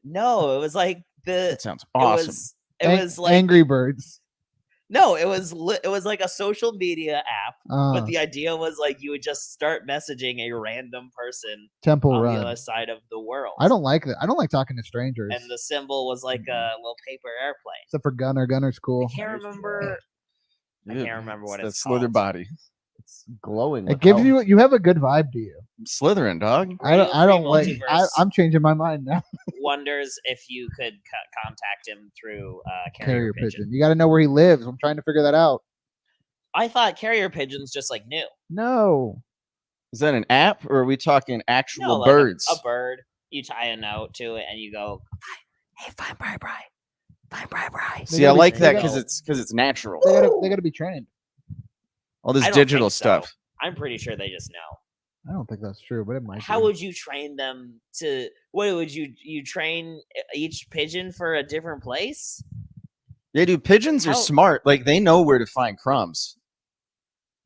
No, it was like That sounds awesome. It was like Angry Birds. No, it was like a social media app, but Uh, the idea was like you would just start messaging a random person Temple on Run. the other side of the world. I don't like that. I don't like talking to strangers. And the symbol was like a little paper airplane. Except for Gunner. Gunner's cool. I can't remember. I can't remember what it's Slither called. body. It's glowing. It with gives health. you have a good vibe to you. Slytherin, dog. I don't like. Multiverse. I'm changing my mind now. Wonders if you could contact him through Carrier pigeon. You got to know where he lives. I'm trying to figure that out. I thought carrier pigeons just like new. No. Is that an app, or are we talking actual No, like birds? A bird. You tie a note to it and you go, "Hey, find Bri. Find Bri." See, I gotta be- like they that gotta- because it's natural. They gotta be trained. All this I don't digital think so. stuff. I'm pretty sure they just know. I don't think that's true, but it might. How be. would you train them to? What would you train each pigeon for a different place? Yeah, dude, pigeons are How- smart. Like they know where to find crumbs.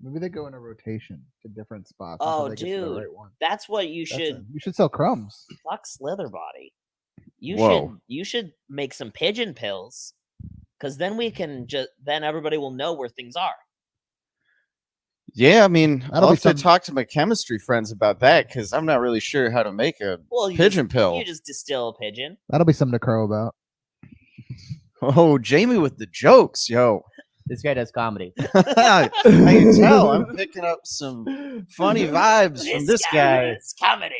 Maybe they go in a rotation to different spots. Oh, until they get to the dude. right one. That's what you That's should. it. You should sell crumbs. Fuck Slitherbody. Whoa. You should make some pigeon pills, because then we can then everybody will know where things are. Yeah, I mean, That'll I'll be have to some- talk to my chemistry friends about that because I'm not really sure how to make a Well, you pigeon just, pill. You just distill a pigeon. That'll be something to crow about. Oh, Jamie with the jokes, yo. This guy does comedy. I can tell. I'm picking up some funny vibes from this guy. is comedy.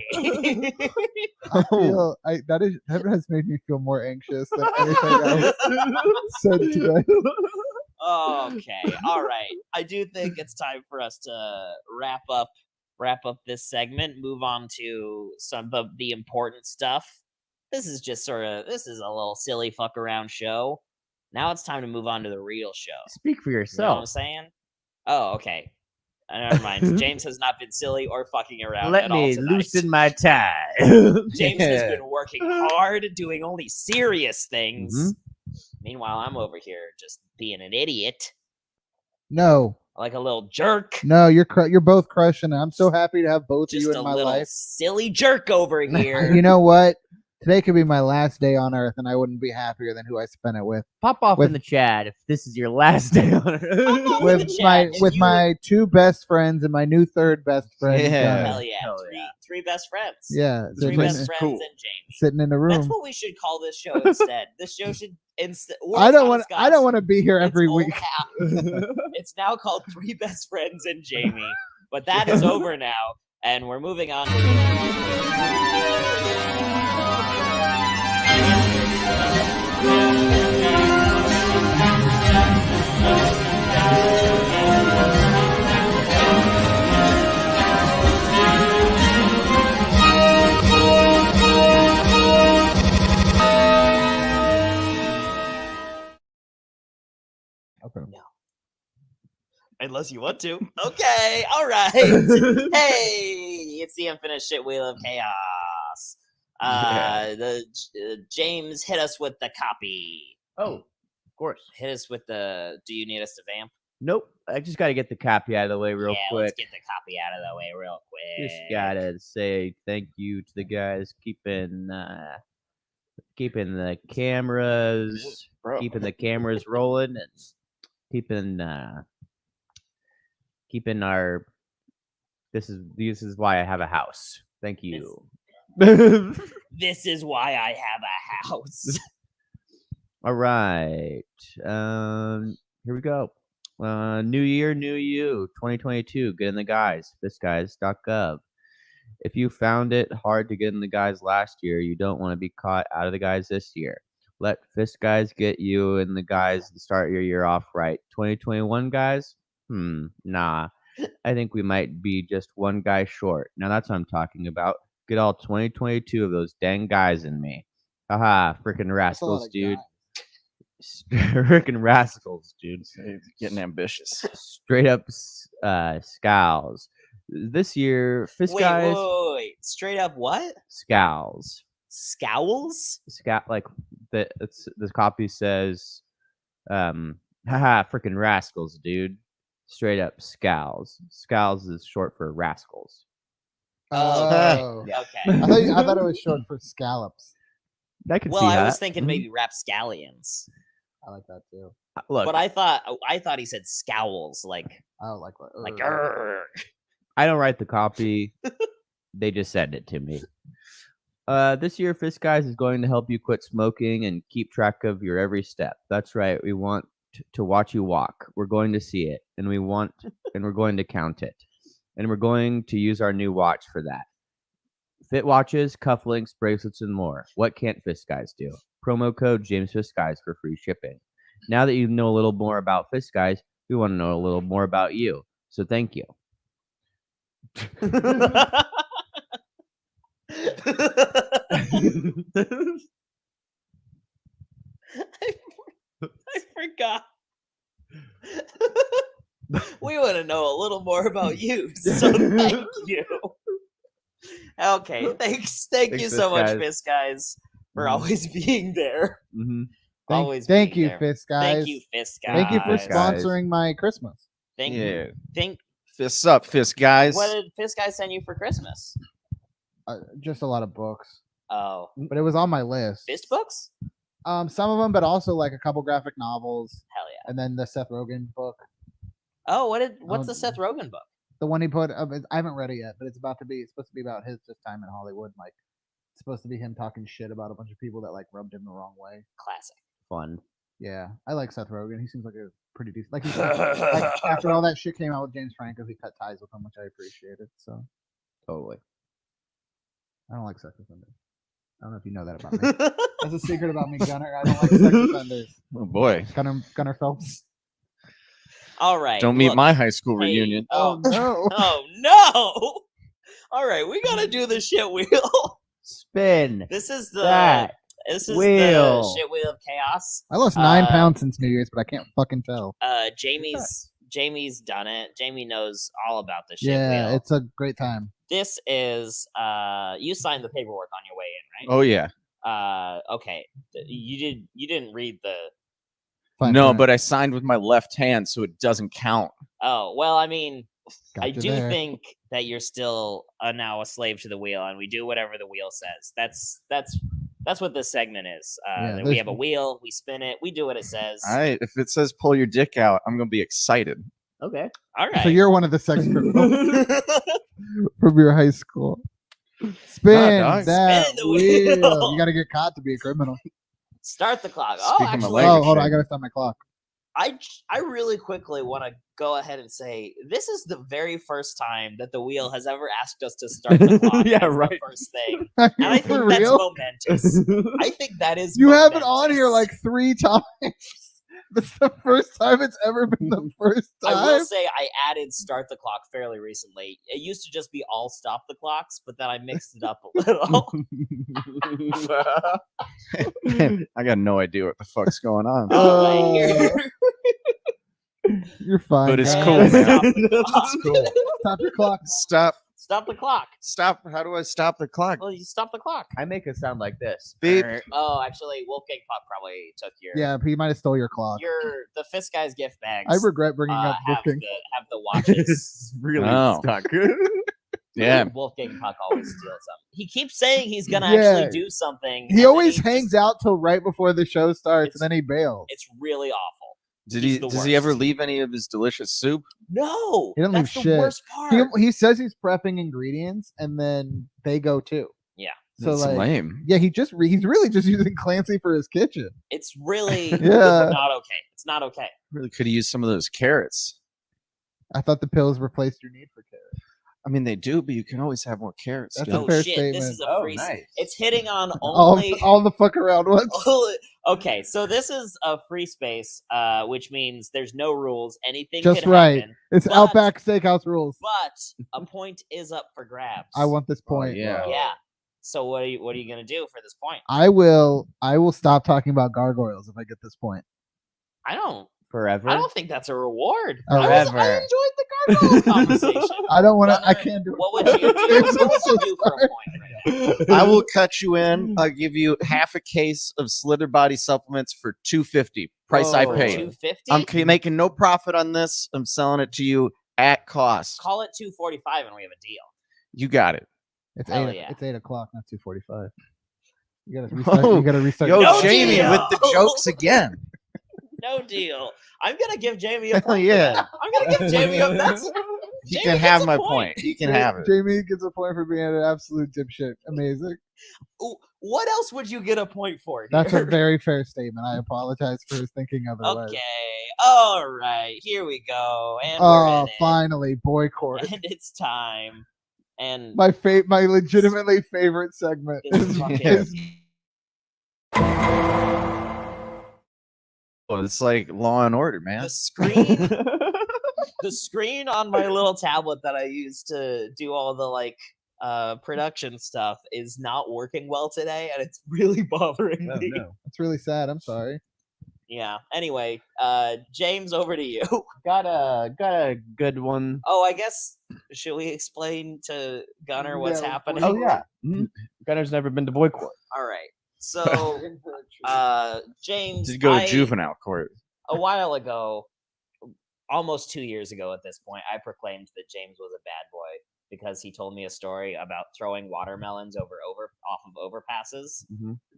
I feel that has made me feel more anxious than anything else said today. Okay, all right. I do think it's time for us to wrap up this segment. Move on to some of the important stuff. This is just a little silly fuck around show. Now it's time to move on to the real show. Speak for You know what I'm yourself. saying? Oh, okay. Never mind. James has not been silly or fucking around Let at all me tonight. loosen my tie. James has been working hard, doing only serious things. Mm-hmm. Meanwhile, I'm over here just being an idiot, No, like a little jerk. no, you're both crushing it. I'm so happy to have both Just of you a in my little life. silly jerk over here. You know what? Today could be my last day on Earth, and I wouldn't be happier than who I spent it with. Pop off With- in the chat if this is your last day on off. Earth. With chat, my and with you- my 2 best friends and my new 3rd best friend. Yeah. Gunner. Hell yeah, Hell three best friends. Yeah, Three sitting, best is friends cool. and Jamie. sitting in a room. That's what we should call this show instead. This show should instead. I don't want to be here every week. It's now called Three Best Friends and Jamie, but that is over now, and we're moving on. Unless you want to. Okay, all right. Hey, it's the Infinite Shitwheel of Chaos. James, hit us with the copy. Oh, of course. Hit us with the. Do you need us to vamp? Nope. I just got to get the copy out of the way real quick. Let's get the copy out of the way real quick. Just gotta say thank you to the guys keeping the cameras, keeping the cameras rolling, and keeping our. This is why I have a house. Thank you. This is why I have a house. All right. Here we go. New year, new you. 2022. Get in the guys. FistGuys.gov. If you found it hard to get in the guys last year, you don't want to be caught out of the guys this year. Let Fist Guys get you in the guys to start your year off right. 2021 guys? Nah. I think we might be just one guy short. Now that's what I'm talking about. Get all 2022 of those dang guys in me. Haha, freaking rascals, dude. Freaking rascals, dude. Getting ambitious. Straight up scowls. This year, Fist Guys. Wait. Straight up what? Scowls. Scowls? Like the copy says, haha, freaking rascals, dude. Straight up scowls. Scowls is short for rascals. Oh, Okay. I thought it was short for scallops. I could Well, see I that. was thinking maybe rapscallions. I like that too. Look, But I thought he said scowls, like I don't like what. "Grr." I don't write the copy. They just send it to me. This year, Fist Guys is going to help you quit smoking and keep track of your every step. That's right. We want to watch you walk. We're going to see it, and we're going to count it, and we're going to use our new watch for that. Fit watches, cufflinks, bracelets, and more. What can't Fist Guys do? Promo code James Fist Guys for free shipping. Now that you know a little more about Fist Guys, we want to know a little more about you. So thank you. I forgot. We want to know a little more about you, so thank you. Okay, thank you so much, Fist Guys, for always being there. Mm-hmm. Thank you, Fist Guys. Thank you, Fist Guys. Thank you for Fist Guys. sponsoring my Christmas. Thank Yeah. you. Fists up, Fist Guys. What did Fist Guys send you for Christmas? Just a lot of books, Oh, but it was on my list. Fist books? Some of them, but also like a couple graphic novels, Hell yeah. and then the Seth Rogen book. Oh, what's the Seth Rogen book? The one he put. I haven't read it yet, but it's supposed to be about his just time in Hollywood. Like, it's supposed to be him talking shit about a bunch of people that like rubbed him the wrong way. Classic. Fun. Yeah, I like Seth Rogen. He seems like a pretty decent. Like, like after all that shit came out with James Franco, he cut ties with him, which I appreciated. So Totally. I don't like sex offenders. I don't know if you know that about me. That's a secret about me, Gunner. I don't like sex offenders. Oh boy. Gunner Phelps. All right. Don't meet look, my high school hey, reunion. Oh no. Oh no! All right, we gotta do the shit wheel. Spin. This is That the wheel. shit wheel of chaos. I lost 9 pounds since New Year's, but I can't fucking tell. Jamie's done it. Jamie knows all about the shit Yeah, wheel. it's a great time. This is you signed the paperwork on your way in, Oh yeah. right? Okay. You didn't read the. Fine No, print. but I signed with my left hand, so it doesn't count. Oh well, I mean, I Gotcha do there. think that you're still now a slave to the wheel, and we do whatever the wheel says. That's what this segment is. Yeah, we there's- have a wheel, we spin it, we do what it says. All right. If it says pull your dick out, I'm gonna be excited. Okay. All right. So you're one of the sex criminals from your high school. Spin dog. that Spin the wheel. wheel. You got to get caught to be a criminal. Start the clock. Speaking my Actually, language. Oh, hold on. here. I got to stop my clock. I really quickly want to go ahead and say this is the very first time that the wheel has ever asked us to start the clock. Yeah, as the right. first thing. And I For think that's real? momentous. I think that is You have it on here momentous. like 3 times. That's the first time it's ever been the first I will time. say I added start the clock fairly recently. It used to just be all stop the clocks, but then I mixed it up a little. I got no idea what the fuck's going on. Oh, right here. You're fine. But it's guys. cool, man. Stop the clock. Cool. Stop your clock. Stop. Stop the clock. Stop. How do I stop the clock? Well, you stop the clock. I make a sound like this. Beep. Oh, actually, Wolfgang Puck probably took your Yeah, he might have stole your clock. the Fist Guy's gift bags. I regret bringing up have Wolfgang. have the watches. Really Oh. stuck. Yeah. Wolfgang Puck always steals them. He keeps saying he's gonna Yeah. actually do something. and He then always he hangs just- out till right before the show starts, It's- and then he bails. It's really awful. Did He's he? the Does he ever worst. leave any of his delicious soup? No, He doesn't that's leave the shit. worst part. He says he's prepping ingredients, and then they go too. Yeah. So That's like, lame. yeah, he's really just using Clancy for his kitchen. It's really Yeah. not okay. It's not okay. Really could have used some of those carrots. I thought the pills replaced your need for carrots. I mean, they do, but you can always have more carrots. That's dude. a Oh fair shit! statement. This is a Oh, free. nice. It's hitting on All, only. all the fuck around ones. Okay, so this is a free space, which means there's no rules. Anything Just can right. happen. It's But- Outback Steakhouse rules. But a point is up for grabs. I want this point. yeah. Yeah. So what are you gonna do for this point? I will stop talking about gargoyles if I get this point. I don't Forever. think that's a reward. Oh, I Forever. enjoyed the gargoyles conversation. I don't want to. I Gunnar, can't do it. What would you do? What would you do for a point? I will cut you in. I'll give you half a case of Slither Body supplements for $2.50. Price I Whoa. paid. $250? I'm making no profit on this. I'm selling it to you at cost. Call it $245 and we have a deal. You got it. It's Hell 8. yeah. It's 8:00, not 2:45. You gotta restart. Whoa. You gotta restart. Yo, your- No Jamie deal. with the jokes again. No deal. I'm gonna give Jamie a Hell point. yeah. For that. I'm gonna give Jamie a that's You Jamie can gets have a my point. point. You can have it. Jamie gets a point for being an absolute dipshit. Amazing. Ooh, what else would you get a point for? That's a here? very fair statement. I apologize for his thinking otherwise. Okay. All right. Here we go. And we're Oh, in it. finally, boy court. And it's time. And My legitimately favorite segment This is, fucking- is Oh, it's like Law and Order, man. the screen the screen on my little tablet that I use to do all the production stuff is not working well today, and it's really bothering Oh, me. no. it's really sad. I'm sorry. Yeah. Anyway, James, over to you. Got a good one. Oh, I guess should we explain to Gunner what's Yeah, happening? Oh yeah. Gunner's never been to boy court. All right. So, James, Did go to I- juvenile court. a while ago, almost 2 years ago at this point, I proclaimed that James was a bad boy because he told me a story about throwing watermelons off of overpasses.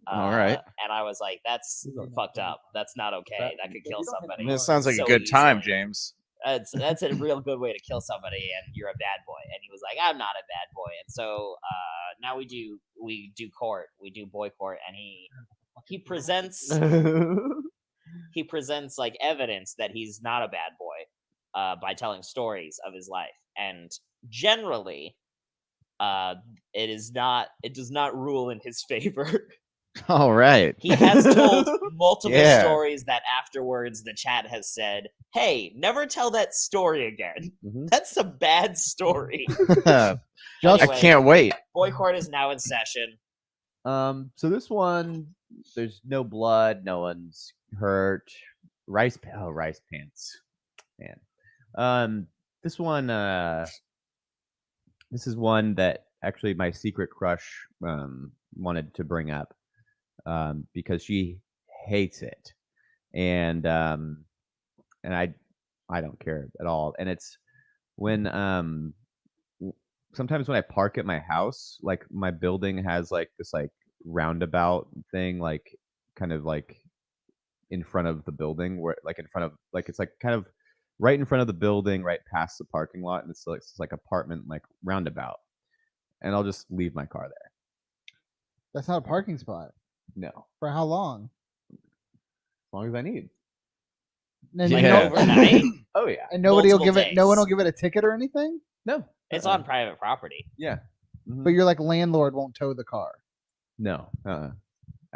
All right. And I was like, "That's fucked up. That's not okay. That could kill somebody." This sounds like so a good time, easily. James. That's a real good way to kill somebody, and you're a bad boy. And he was like, "I'm not a bad boy." And so now we do court, we do boy court, and he presents like evidence that he's not a bad boy by telling stories of his life, and generally, it does not rule in his favor. All right. He has told multiple Yeah. stories that afterwards the chat has said, "Hey, never tell that story again. Mhm. That's a bad story." I Anyway, can't wait. Boy court is now in session. So this one, there's no blood, no one's hurt. Rice pants, man. This one, this is one that actually my secret crush wanted to bring up because she hates it, and I don't care at all. And it's when sometimes when I park at my house, like my building has like this like roundabout thing, like kind of like in front of the building, where like in front of like it's like kind of right in front of the building, right past the parking lot, and it's like apartment like roundabout, and I'll just leave my car there. That's not a parking spot. No, For how long? as long as I need. And, Yeah. no- Overnight. Oh yeah, and nobody will Multiple give it. No one days. will give it a ticket or anything. no, It's uh-uh. on private property. Yeah, But your like landlord won't tow the car. no. I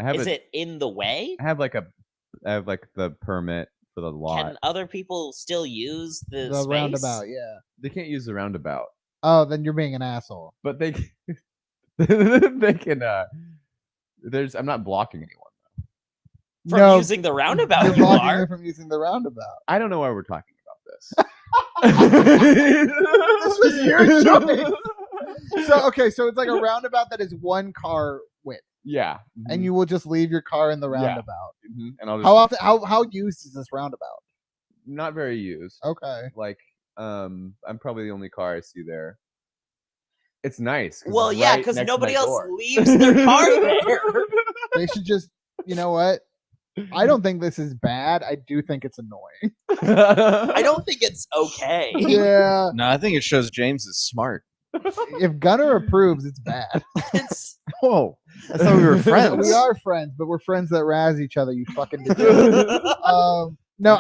have Is it in the way? I have like the permit for the lot. Can other people still use the The space? roundabout. Yeah. They can't use the roundabout, Oh, then you're being an asshole. but they they can. I'm not blocking anyone. From no, using the roundabout, you're you blocking are. them from using the roundabout. I don't know why we're talking about this. This was your choice. So it's like a roundabout that is one car width, Yeah. and you will just leave your car in the roundabout. And I'll just How often? How used is this roundabout? not very used. Okay. Like, I'm probably the only car I see there. It's nice. Well, it's yeah, right because next to nobody my else door. leaves their car there. They should just. You know what? I don't think this is bad. I do think it's annoying. I don't think it's okay. Yeah. No, I think it shows James is smart. If Gunnar approves, it's bad. It's Whoa, I thought we were friends. We are friends, but we're friends that razz each other. You fucking degenerate. No,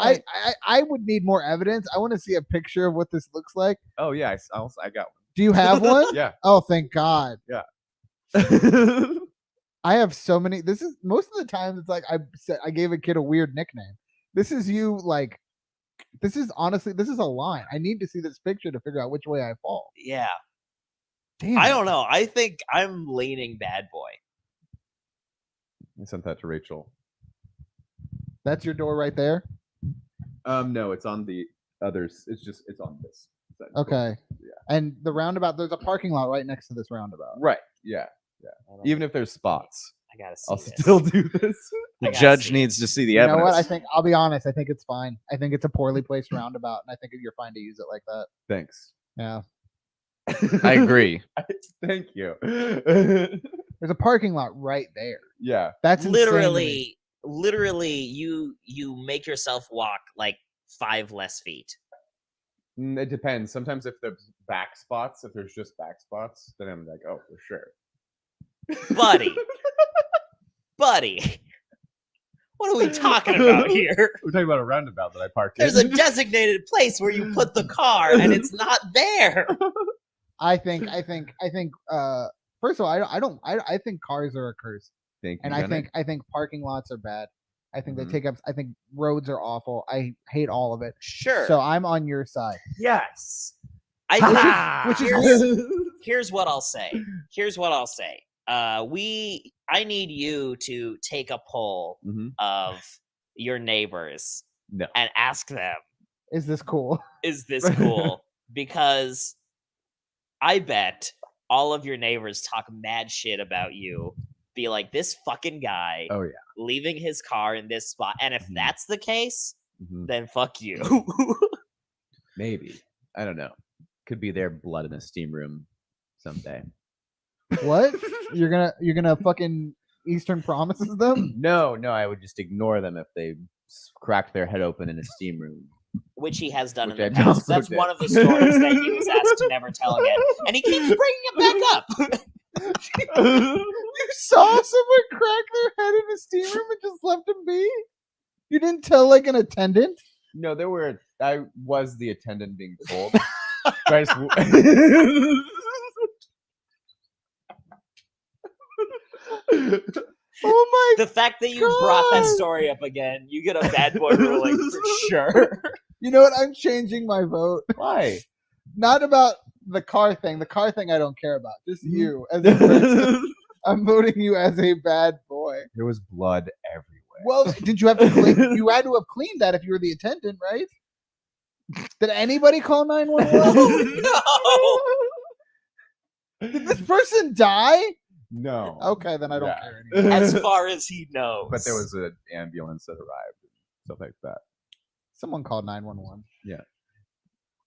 I would need more evidence. I want to see a picture of what this looks like. Oh yeah, I got Do you have one? one. Yeah. Oh, thank God. Yeah. I have so many. This is most of the time. It's like I gave a kid a weird nickname. This is you. Like, this is honestly. This is a line. I need to see this picture to figure out which way I fall. yeah. Damn. I don't know. I think I'm leaning bad boy. I sent that to Rachel. That's your door right there. No, it's on the others. It's on this side. Okay. Yeah. And the roundabout. There's a parking lot right next to this roundabout. Right. Yeah. Even if there's spots, I gotta see I'll this. still do this. The I gotta judge see needs to see the You know evidence. what? I'll be honest. I think it's fine. I think it's a poorly placed roundabout, and I think you're fine to use it like that. Thanks. Yeah. I agree. Thank you. There's a parking lot right there. Yeah. That's insane to me. literally you make yourself walk like 5 less feet. It depends. Sometimes if there's back spots, if there's just back spots, then I'm like, oh, for sure. Buddy. What are we talking about here? We're talking about a roundabout that I parked in. There's a designated place where you put the car and it's not there. I think. First of all, I think cars are a curse, Thank you, and I Jenny. think parking lots are bad. I think Mhm. they take up. I think roads are awful. I hate all of it. Sure. So I'm on your side. yes. I think Which is here's what I'll say. I need you to take a poll Mhm. of your neighbors No. and ask them, Is this cool? is this cool? Because I bet all of your neighbors talk mad shit about you. Be like, this fucking guy Oh yeah. leaving his car in this spot. And if Mhm. that's the case, Mhm. then fuck you. Maybe. I don't know. Could be their blood in a steam room someday. What? You're gonna fucking Eastern Promises them? No, I would just ignore them if they cracked their head open in a steam room. Which he has done Which in I the past. also That's did. one of the stories that he was asked to never tell again. And he keeps bringing it back up. You saw someone crack their head in a steam room and just left them be? You didn't tell like an attendant? No, I was the attendant being told. But I just- Oh my! The fact that you brought that God. story up again, you get a bad boy ruling for sure. You know what? I'm changing my vote. Why? Not about the car thing. The car thing I don't care about. Just you as a person. I'm voting you as a bad boy. There was blood everywhere. Well, did you have to clean? You had to have cleaned that if you were the attendant, right? Did anybody call 911? No. Did this person die? No. Okay, then I don't Yeah. care anymore. As far as he knows. But there was an ambulance that arrived and stuff like that. Someone called 911. Yeah.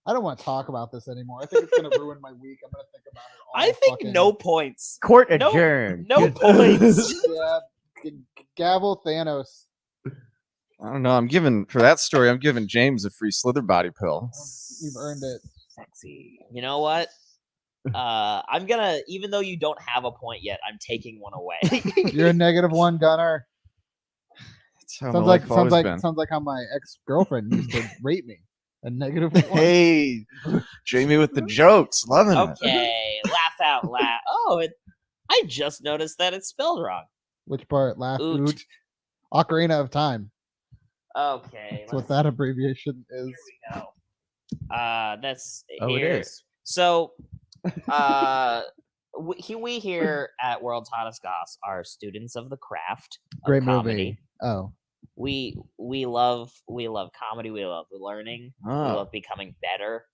I don't want to talk about this anymore. I think it's going to ruin my week. I'm going to think about it all I think fucking- no points. Court No- adjourned. No points. Yeah, gavel Thanos. I don't know. I'm giving James a free Slither body pill. You've earned it. Sexy. You know what? I'm gonna, even though you don't have a point yet, I'm taking one away. You're a -1 Gunner. That's how my Sounds like life always been. sounds like how my ex-girlfriend used to rate me. A -1. Hey, Jamie with the jokes, loving it. Okay, laugh out loud. Oh, I just noticed that it's spelled wrong. Which part? Laugh Oot. oot. Ocarina of Time. Okay, That's what that abbreviation is. Here we go. That's Oh, here. it is. So, we here at World's Hottest Goss are students of the craft of Great comedy. movie. Oh, we love comedy. We love learning. We Oh. love becoming better.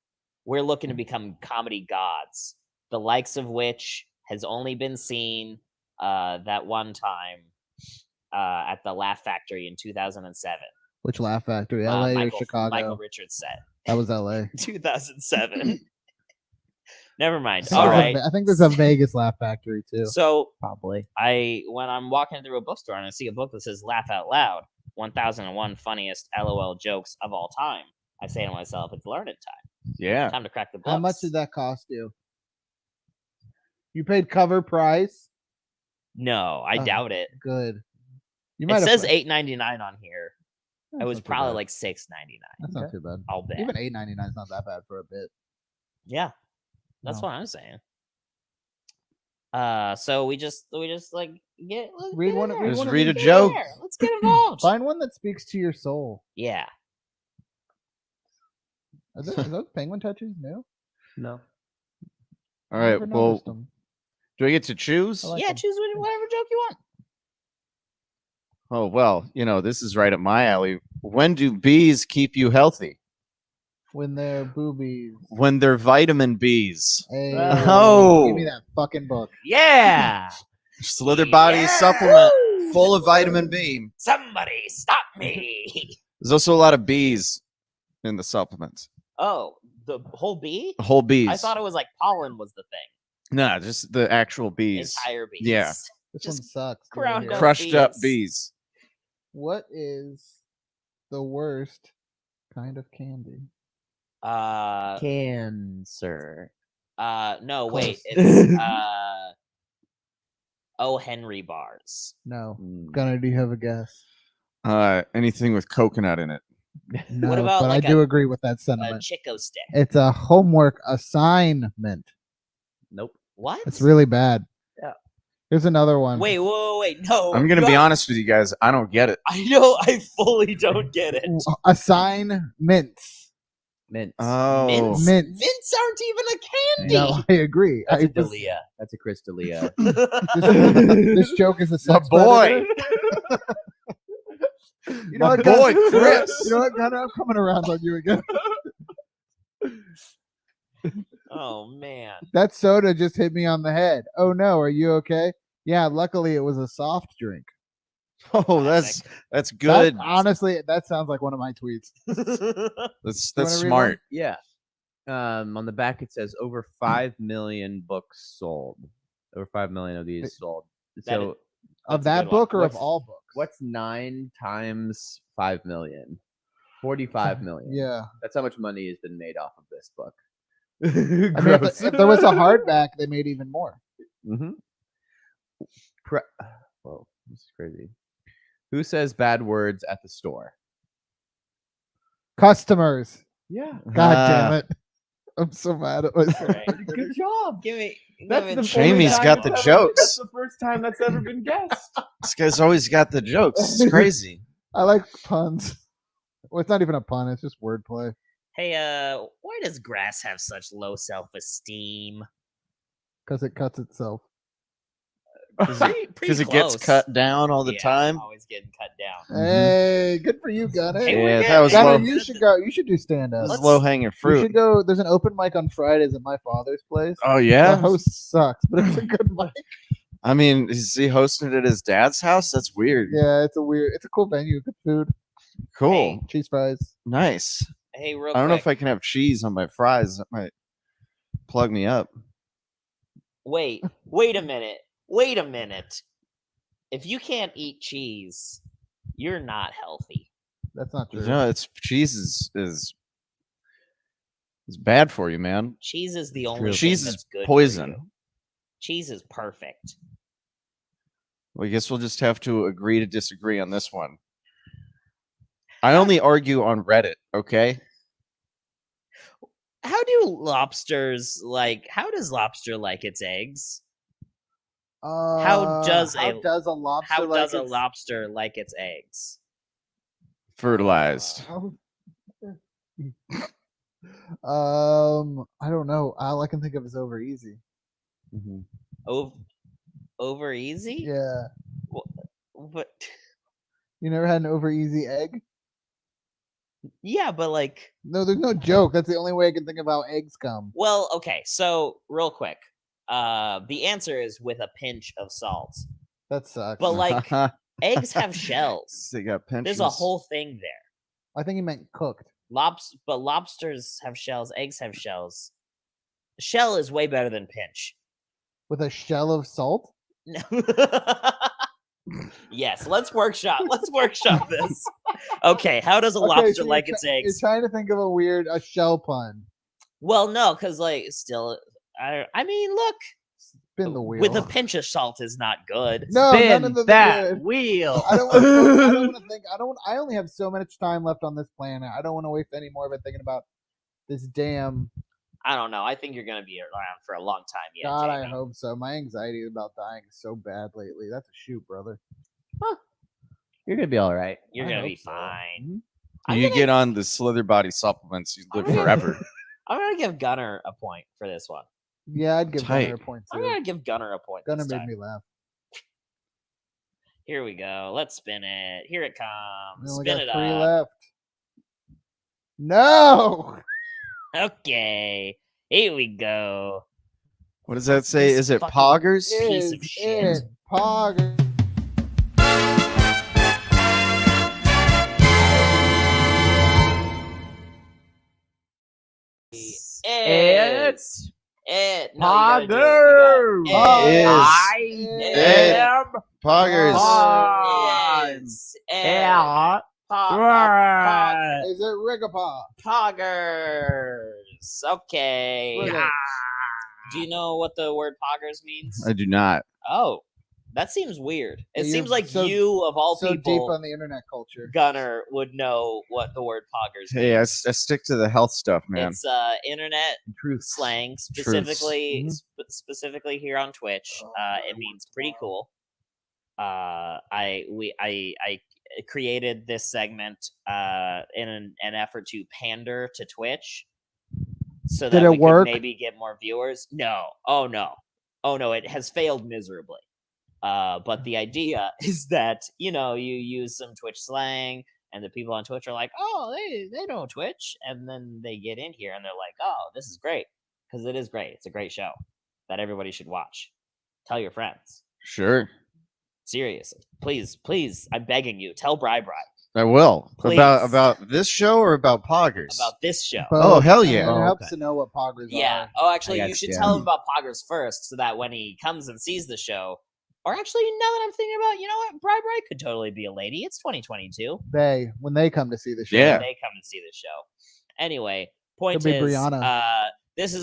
We're looking to become comedy gods, the likes of which has only been seen that one time at the Laugh Factory in 2007. Which Laugh Factory? LA or Chicago? Michael Richards set. That was LA. 2007. Never mind. I All right. I think there's a Vegas Laugh Factory too. So Probably. when I'm walking through a bookstore and I see a book that says "Laugh Out Loud," 1001 funniest LOL jokes of all time, I say to myself, "It's learning time. Yeah. Time to crack the books." How much did that cost you? You paid cover price? No, I Oh. doubt it. Good. You It have says put- $8.99 on here. That's It was not too probably bad. like $6.99. That's not too bad. I'll bet. Even $8.99 is not that bad for a bit. Yeah, that's No. what I'm saying. So we just like let's Read get one- in read there. one of read these a joke. There. Let's get involved. Find one that speaks to your soul. Yeah. Are those penguin touches new? No. All right. Never Well, noticed 'em. do I get to choose? I like Yeah, 'em. choose whatever joke you want. Oh, well, this is right up my alley. When do bees keep you healthy? When they're boobies. When they're vitamin bees. Hey, Oh. give me that fucking book. Yeah. Slither Body supplement full of vitamin B. Somebody stop me. There's also a lot of bees in the supplements. Oh, the whole bee? Whole bees. I thought it was like pollen was the thing. Nah, just the actual bees. Entire bees. Yeah. This Just one sucks. Get ground over here. up Crushed up bees. bees. What is the worst kind of candy? Cancer. No, wait. Close. It's O. Henry bars. No. Mm. Gunnar, do you have a guess? Anything with coconut in it. No, about but like I do a- agree with that A sentiment. Chico stick. It's a homework assignment. Nope. What? It's really bad. Yeah. Here's another one. Wait, wait. No. I'm gonna you be have- honest with you guys. I don't get it. I know. I fully don't get it. Assignments. Mints. Oh, Mints? Mints. Mints aren't even a candy. No, I agree. That's a I just- Dalia. That's a Crystalia. this joke is a sex boy. predator. You My what, Gunnar? boy, Chris. You know what, Gunnar? I'm coming around on you again. Oh man. That soda just hit me on the head. Oh no, are you okay? Yeah, luckily it was a soft drink. Oh, that's good. Honestly, that sounds like one of my tweets. That's wanna read smart. Yeah. On the back it says over 5 million books sold. Over 5 million of these sold. That So Of That's a that good one. book or of What's- all books? what's 9 times 5 million? 45 million. Yeah. That's how much money has been made off of this book. I mean, if there was a hardback, they made even more. Mm-hmm. Whoa, this is crazy. Who says bad words at the store? Customers. Yeah. God damn it. I'm so mad at myself. Right. Good job. Give me. That's give the it- Jamie's only got time the it's ever- jokes. That's the first time that's ever been guessed. This guy's always got the jokes. It's crazy. I like puns. Well, it's not even a pun, it's just wordplay. Hey, why does grass have such low self-esteem? Because it cuts itself. Pretty Because it gets close. cut down all the Yeah, time. Always getting cut down. Hey, good for you, Gunnar. Hey, we're Yeah, good. that was Gunnar, low. you should go. You should do stand up. This is low hanging You fruit. should go. There's an open mic on Fridays at my father's place. Oh The yeah. host sucks, but it's a good mic. I mean, is he hosting it at his dad's house? That's weird. Yeah, it's a cool venue. Good food, Cool. cheese fries. Nice. Hey, real I don't know quick. if I can have cheese on my fries. That might plug me up. Wait a minute. If you can't eat cheese, you're not healthy. That's not true. No, it's cheese is bad for you, man. Cheese is the only true. thing Cheese that's is good for poison. you. Cheese is perfect. Well, I guess we'll just have to agree to disagree on this one. I only argue on Reddit, okay? How does lobster like its eggs? How does how a- does a lobster How like does a its- lobster like its eggs? Fertilized. I don't know. All I can think of is over easy. Over easy? Yeah. But You never had an over easy egg? Yeah, but like, No, there's no joke. That's the only way I can think of how eggs come. well, okay. So real quick, the answer is with a pinch of salt. That sucks. But like, eggs have shells. They got pinches. There's a whole thing there. I think he meant cooked. But lobsters have shells. Eggs have shells. Shell is way better than pinch. With a shell of salt? No. Yes, let's workshop. Let's workshop this. Okay, how does a lobster so like you're its You're eggs? trying to think of a shell pun. Well, no, because like still, I mean, look, Spin the wheel. with a pinch of salt is not good. No, none Spin of them are that good. wheel. I don't want to think. I only have so much time left on this planet. I don't want to waste any more of it thinking about this damn. I don't know. I think you're gonna be around for a long time yet. God, I Jamie. hope so. My anxiety about dying is so bad lately. That's a shoot, brother. You're gonna be all right. You're I gonna hope be so. fine. You get on the Slither Body supplements, you live forever. I'm gonna give Gunner a point for this one. Yeah, I'd give Tight. Gunner a point I'm too. gonna give Gunner a point. Gunner this made time. me laugh. Here we go. Let's spin it. Here it We comes. only Spin got it 3 up. left. No. Okay. Here we go. What does that say? This Is it fucking poggers? piece Is of shit. it Pog? It's it. No, you gotta Poggers. do it. Poggers. Is. am Poggers. Is it. Pog- Is it Rigapog? Poggers. Okay. Riggle. Do you know what the word poggers means? I do not. Oh, that seems weird. It You're seems like so- you, of all So deep people, on the internet culture. Gunner, would know what the word poggers Hey, I means. stick to the health stuff, man. It's internet Truth. slang, Truths. specifically Mhm. specifically here on Twitch. It means pretty cool. I created this segment in an effort to pander to Twitch, so that Did it we work? could maybe get more viewers. No, oh no, it has failed miserably. But the idea is that you use some Twitch slang, and the people on Twitch are like, oh, they know Twitch, and then they get in here and they're like, oh, this is great, because it is great. It's a great show that everybody should watch. Tell your friends. Sure. Seriously, please, I'm begging you, tell Bri I will. Please. About this show or about poggers? about this show. Oh, hell And yeah. It Oh, helps okay. to know what poggers Yeah. are. Oh, actually, I you guess, should yeah. tell him about Poggers first, so that when he comes and sees the show, or actually, now that I'm thinking about, you know what, Bri could totally be a lady. It's 2022. When they come to see the show. Yeah. When they come and see the show. Anyway, point Could be is, Brianna. this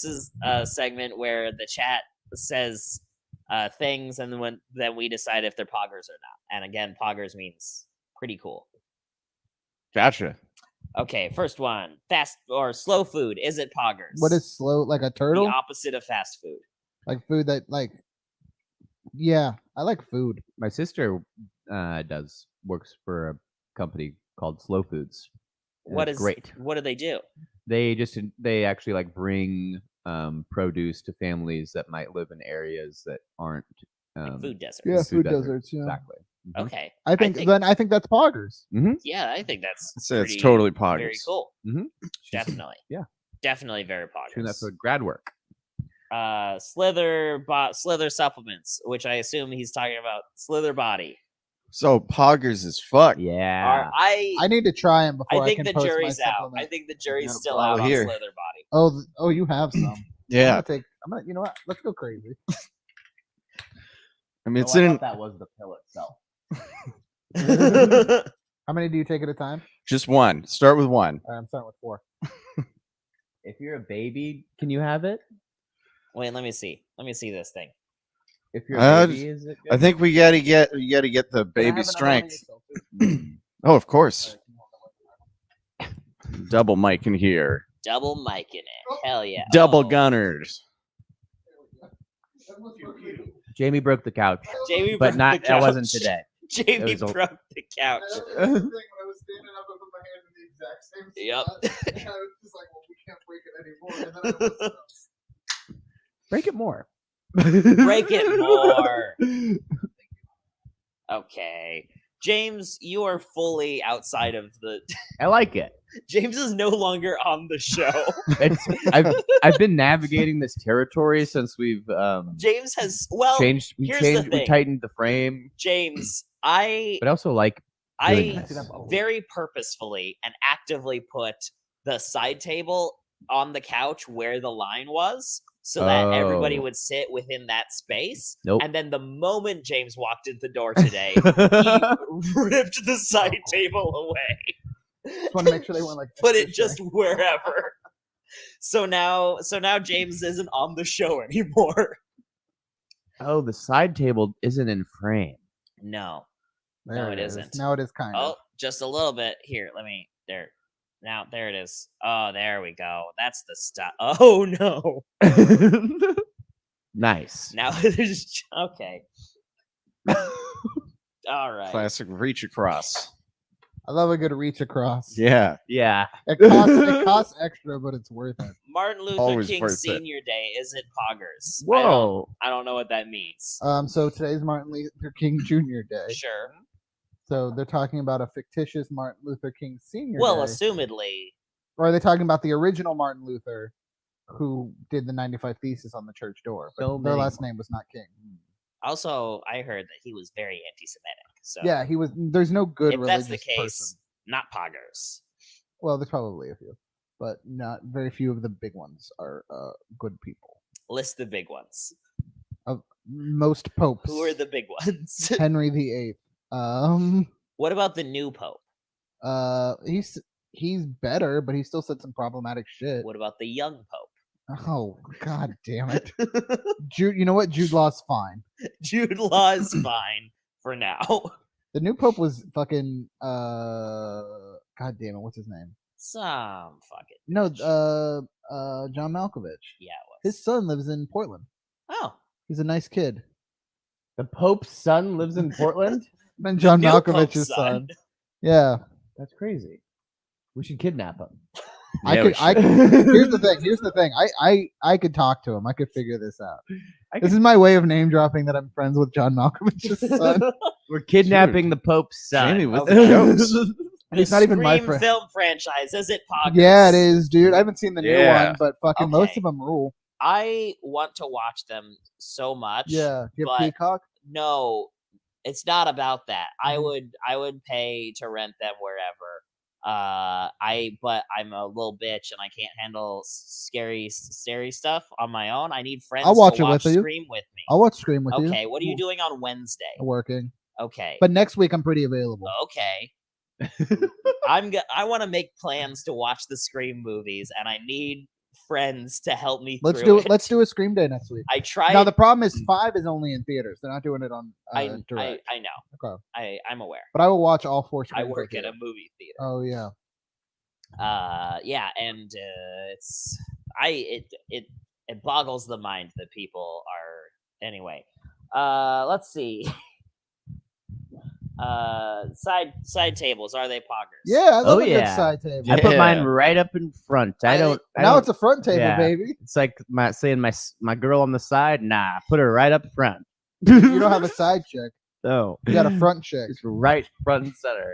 is a segment where the chat says things, and then we decide if they're Poggers or not. And again, Poggers means pretty cool. Gotcha. Okay, first one. Fast or slow food. Is it Poggers? What is slow? Like a the turtle? opposite of fast food? Like food that Yeah, I like food. My sister works for a company called Slow Foods. and What it's is great? What do they do? They actually like bring produce to families that might live in areas that aren't Food deserts. Yeah, food food deserts, deserts. Yeah. exactly. Mhm. Okay. I think that's poggers. Yeah, I think that's So it's pretty- totally poggers. Very cool. Mhm. Definitely. Yeah. Definitely very Poggers. Doing that for grad work. Slither supplements, which I assume he's talking about Slither Body. So poggers is fuck. Yeah. I need to try them before I I think can the post my jury's out. supplement. I think the jury's got a still bottle out on here. Slither Body. Oh, you have some. Yeah. I'm gonna. You know what? Let's go crazy. I mean, it's Oh, I in thought that was the pill itself. How many do you take at a time? just one. Start with one. All right, I'm starting with 4. If you're a baby, can you have it? Wait, let me see. Let me see this thing. If you're a Uh, baby, is it good? I think we gotta get the baby strength. Oh, of course. Double mic in here. Double mic in it. Hell yeah. Double Oh, gunners. Jamie broke the couch, Jamie but broke not the that wasn't couch. today. Jamie It was a- broke the couch. Yep. Break it more. Break it more. Okay. James, you are fully outside of the. I like it. James is no longer on the show. I've been navigating this territory since we've James has changed. We tightened the frame. James, But I also like doing I this. very purposefully and actively put the side table on the couch where the line was, so that everybody Oh. would sit within that space. Nope. And then the moment James walked in the door today, he ripped the side table away. Just want to make sure they weren't like Put it just wherever. So now James isn't on the show anymore. Oh, the side table isn't in frame. No. There No, it is. isn't. Now it is kind of. Oh, just a little bit. Here, let me there. Now there it is. Oh, there we go. That's the stuff. Oh no. Nice. Now there's okay. All right. Classic reach across. I love a good reach across. Yeah. Yeah. It costs extra, but it's worth it. Martin Luther Always King worth it. Senior Day isn't poggers. Whoa. I don't know what that means. So today's Martin Luther King Jr. Day. Sure. So they're talking about a fictitious Martin Luther King Sr. Well, Day. assumedly. Or are they talking about the original Martin Luther who did the 95 Thesis on the church door? But So their many. last name was not King. Also, I heard that he was very anti-Semitic. So Yeah, he was. There's no good if religious that's the case, person. not poggers. Well, there's probably a few, but not very few of the big ones are good people. List the big ones. Most popes. Who are the big ones? Henry VIII. What about the new pope? He's better, but he still said some problematic shit. What about the young pope? Oh, god damn it. Jude, you know what? Jude Law's fine. Jude Law is fine for now. The new pope was fucking god damn it, what's his name? Some fucking No, bitch. John Malkovich. Yeah, it was. His son lives in Portland. Oh, He's a nice kid. The Pope's son lives in Portland? And John new Malkovich's Pope's son. Yeah. That's crazy. We should kidnap him. I we could here's the thing. I could talk to him. I could figure this out. This is my way of name dropping that I'm friends with John Malkovich's son. We're kidnapping the Pope's son. Jamie with Okay. the jokes. And he's not even my Scream friend. film franchise. Is it poggers? Yeah, it is, dude. I haven't seen the new Yeah. one, but fucking most Okay. of them rule. I want to watch them so much. Yeah. You have but Peacock? no, it's not about that. Mhm. I would pay to rent them wherever. But I'm a little bitch and I can't handle scary stuff on my own. I need friends I'll watch to it watch with you. Scream with me. I'll watch Scream with you. Okay, what are you doing on Wednesday? Working. Okay. But next week I'm pretty available. Okay. I want to make plans to watch the Scream movies, and I need friends to help me Let's through do it. it. Let's do a Scream Day next week. I tried. Now the problem is 5 is only in theaters. They're not doing it on I direct. know. Okay. I'm aware. But I will watch all 4 I Screams work with at you. a movie theater. Oh yeah. Yeah, and it boggles the mind that people are anyway. Let's see. Side tables, are they poggers? Yeah, I love Oh, a good yeah. side table. I put mine Yeah. right up in front. I don't. Now it's a front table, yeah. baby. It's like saying my girl on the side. Nah, put her right up front. You don't have a side chick. No, You got a front chick. It's right front and center.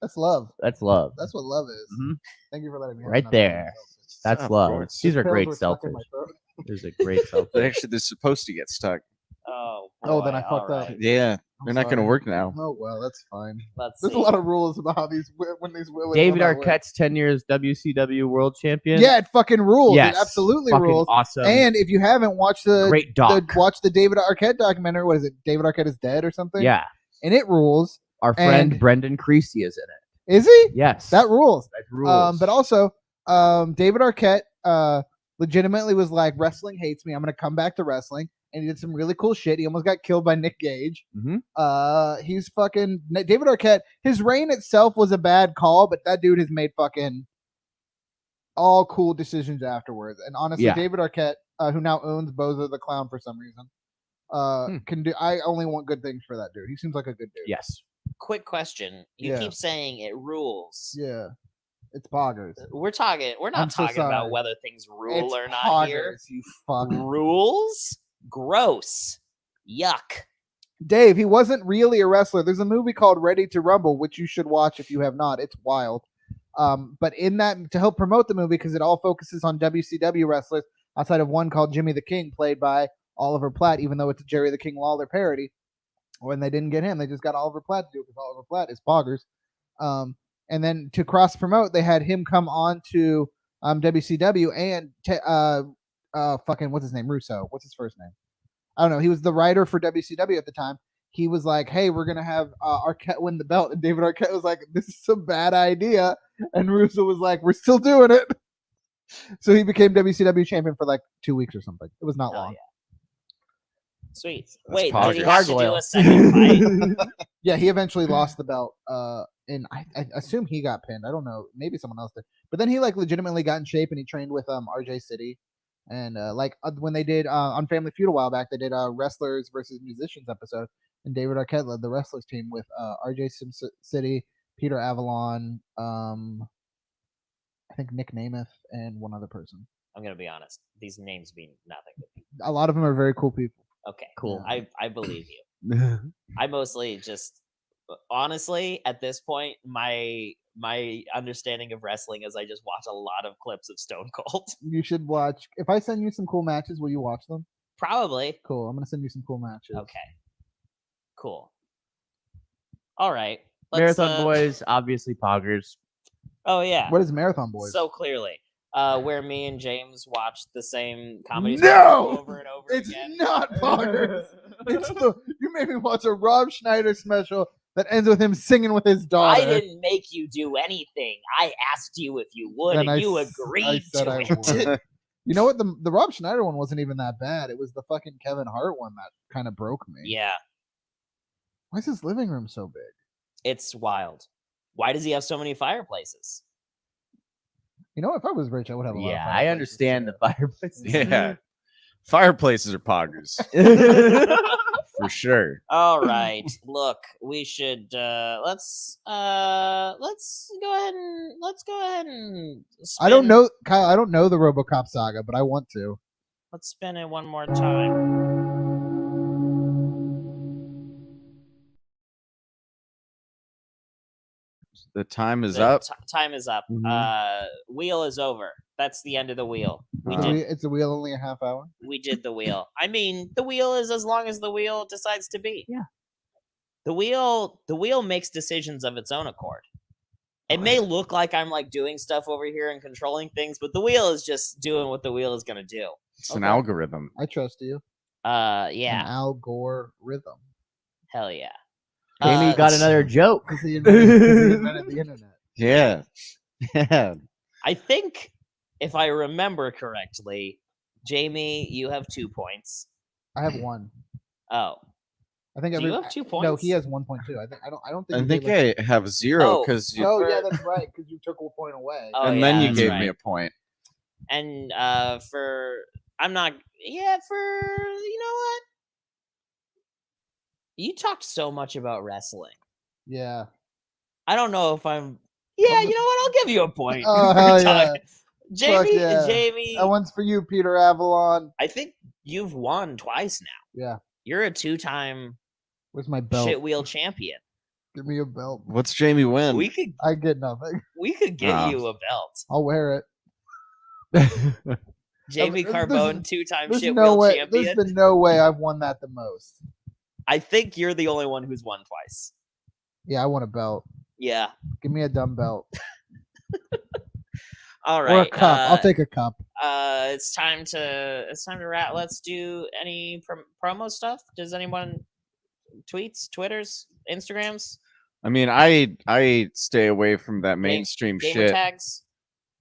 That's love. That's love. That's what love is. Mhm. Thank you for letting me. have Right another there. selfish. That's Of love. course. These are Pills great were stuck in selfish. my throat. There's a great selfish. But actually, they're supposed to get stuck. Oh, Oh, then boy, I fucked up. alright. Yeah, I'm they're not going to sorry. work now. Oh well, that's fine. Let's There's see. a lot of rules about how these when these women. David will not work. Arquette's 10 years WCW World Champion. Yeah, it fucking rules. Yes, It absolutely fucking rules. awesome. And if you haven't watched Great doc. watch the David Arquette documentary. What is it? David Arquette is dead or something? Yeah, And it rules. our friend And- Brendan Creasy is in it. Is he? Yes, That rules. that rules. But also, David Arquette legitimately was like, wrestling hates me. I'm gonna come back to wrestling. And he did some really cool shit. He almost got killed by Nick Gage. Mhm. He's fucking David Arquette. His reign itself was a bad call, but that dude has made fucking all cool decisions afterwards. And honestly, Yeah. David Arquette, who now owns Bozo the Clown for some reason, can do. I only want good things for that dude. He seems like a good dude. yes. Quick question. You Yeah. keep saying it rules. Yeah. It's poggers. We're not I'm so talking about sorry. whether things rule It's or not here. poggers, you fuck. Rules? Gross. Yuck. Dave, he wasn't really a wrestler. There's a movie called Ready to Rumble, which you should watch if you have not. It's wild. But in that, to help promote the movie, because it all focuses on WCW wrestlers outside of one called Jimmy the King, played by Oliver Platt, even though it's a Jerry the King Lawler parody. When they didn't get him, they just got Oliver Platt to do it because Oliver Platt is poggers. And then to cross promote, they had him come on to WCW and fucking what's his name? Russo. What's his first name? I don't know. He was the writer for WCW at the time. He was like, "Hey, we're gonna have Arquette win the belt," and David Arquette was like, "This is a bad idea," and Russo was like, "We're still doing it." So he became WCW champion for like 2 weeks or something. It was not long. Yeah. Sweet. That's Wait, did he poggers. have to do a second fight? Yeah, he eventually lost the belt. And I assume he got pinned. I don't know. Maybe someone else did. But then he like legitimately got in shape and he trained with RJ City. And when they did on Family Feud a while back, they did a wrestlers versus musicians episode, and David Arquette led the wrestlers team with RJ City, Peter Avalon, I think Nick Namath, and one other person. I'm gonna be honest. These names mean nothing to me. A lot of them are very cool people. Okay, Cool. I believe you. I mostly just honestly at this point my understanding of wrestling is I just watch a lot of clips of Stone Cold. You should watch. If I send you some cool matches, will you watch them? Probably. Cool. I'm gonna send you some cool matches. Okay. Cool. All right. Marathon Boys, obviously poggers. Oh yeah. What is Marathon Boys? So clearly. Where me and James watched the same comedy No! over and over It's again. not poggers. You made me watch a Rob Schneider special that ends with him singing with his daughter. I didn't make you do anything. I asked you if you would, and you agreed I said to I it. would. You know what? The Rob Schneider one wasn't even that bad. It was the fucking Kevin Hart one that kind of broke me. Yeah, Why is his living room so big? it's wild. Why does he have so many fireplaces? You know, if I was rich, I would have a lot of Yeah, I fireplaces, understand too. the fireplace. Yeah. Fireplaces are poggers. For sure. All right, look, we should let's go ahead and I don't spin- know, Kyle. I don't know the RoboCop saga, but I want to. Let's spin it one more time. The time is The up. Time is up. Mhm. Wheel is over. That's the end of the wheel. It's a wheel only a half hour. We did the wheel. I mean, the wheel is as long as the wheel decides to be. Yeah. The wheel makes decisions of its own accord. It may look like I'm like doing stuff over here and controlling things, but the wheel is just doing what the wheel is gonna do. It's an algorithm. I trust you. Yeah. An Al Gore rhythm. Hell yeah. Amy got another joke. Because he invented the internet. Yeah. Yeah. I think if I remember correctly, Jamie, you have 2 points. I have one. Oh. I think Do you have 2 points? No, he has 1.2. I don't think. I you think gave I have zero because you. Oh yeah, that's right. Because you took a point away. Oh, and yeah, then you that's gave right. me a point. And for you know what? You talked so much about wrestling. Yeah. I don't know if I'm. Yeah, you know what? I'll give you a point. Oh hell yeah. Jamie, yeah. Jamie. That one's for you, Peter Avalon. I think you've won twice now. Yeah. You're a 2-time Where's my belt? Shitwheel champion. Give me a belt. What's Jamie win? We could I get nothing. get Oh. you a belt. I'll wear it. Jamie There's- Carbone, 2-time There's Shitwheel no way. champion. There's been no way I've won that the most. I think you're the only one who's won twice. Yeah, I want a belt. Yeah. Give me a dumb belt All or a right. cup. I'll take a cup. It's time to wrap. Let's do any promo stuff. Does anyone tweets, Twitters, Instagrams, I mean, I stay away from that mainstream gamer shit. tags?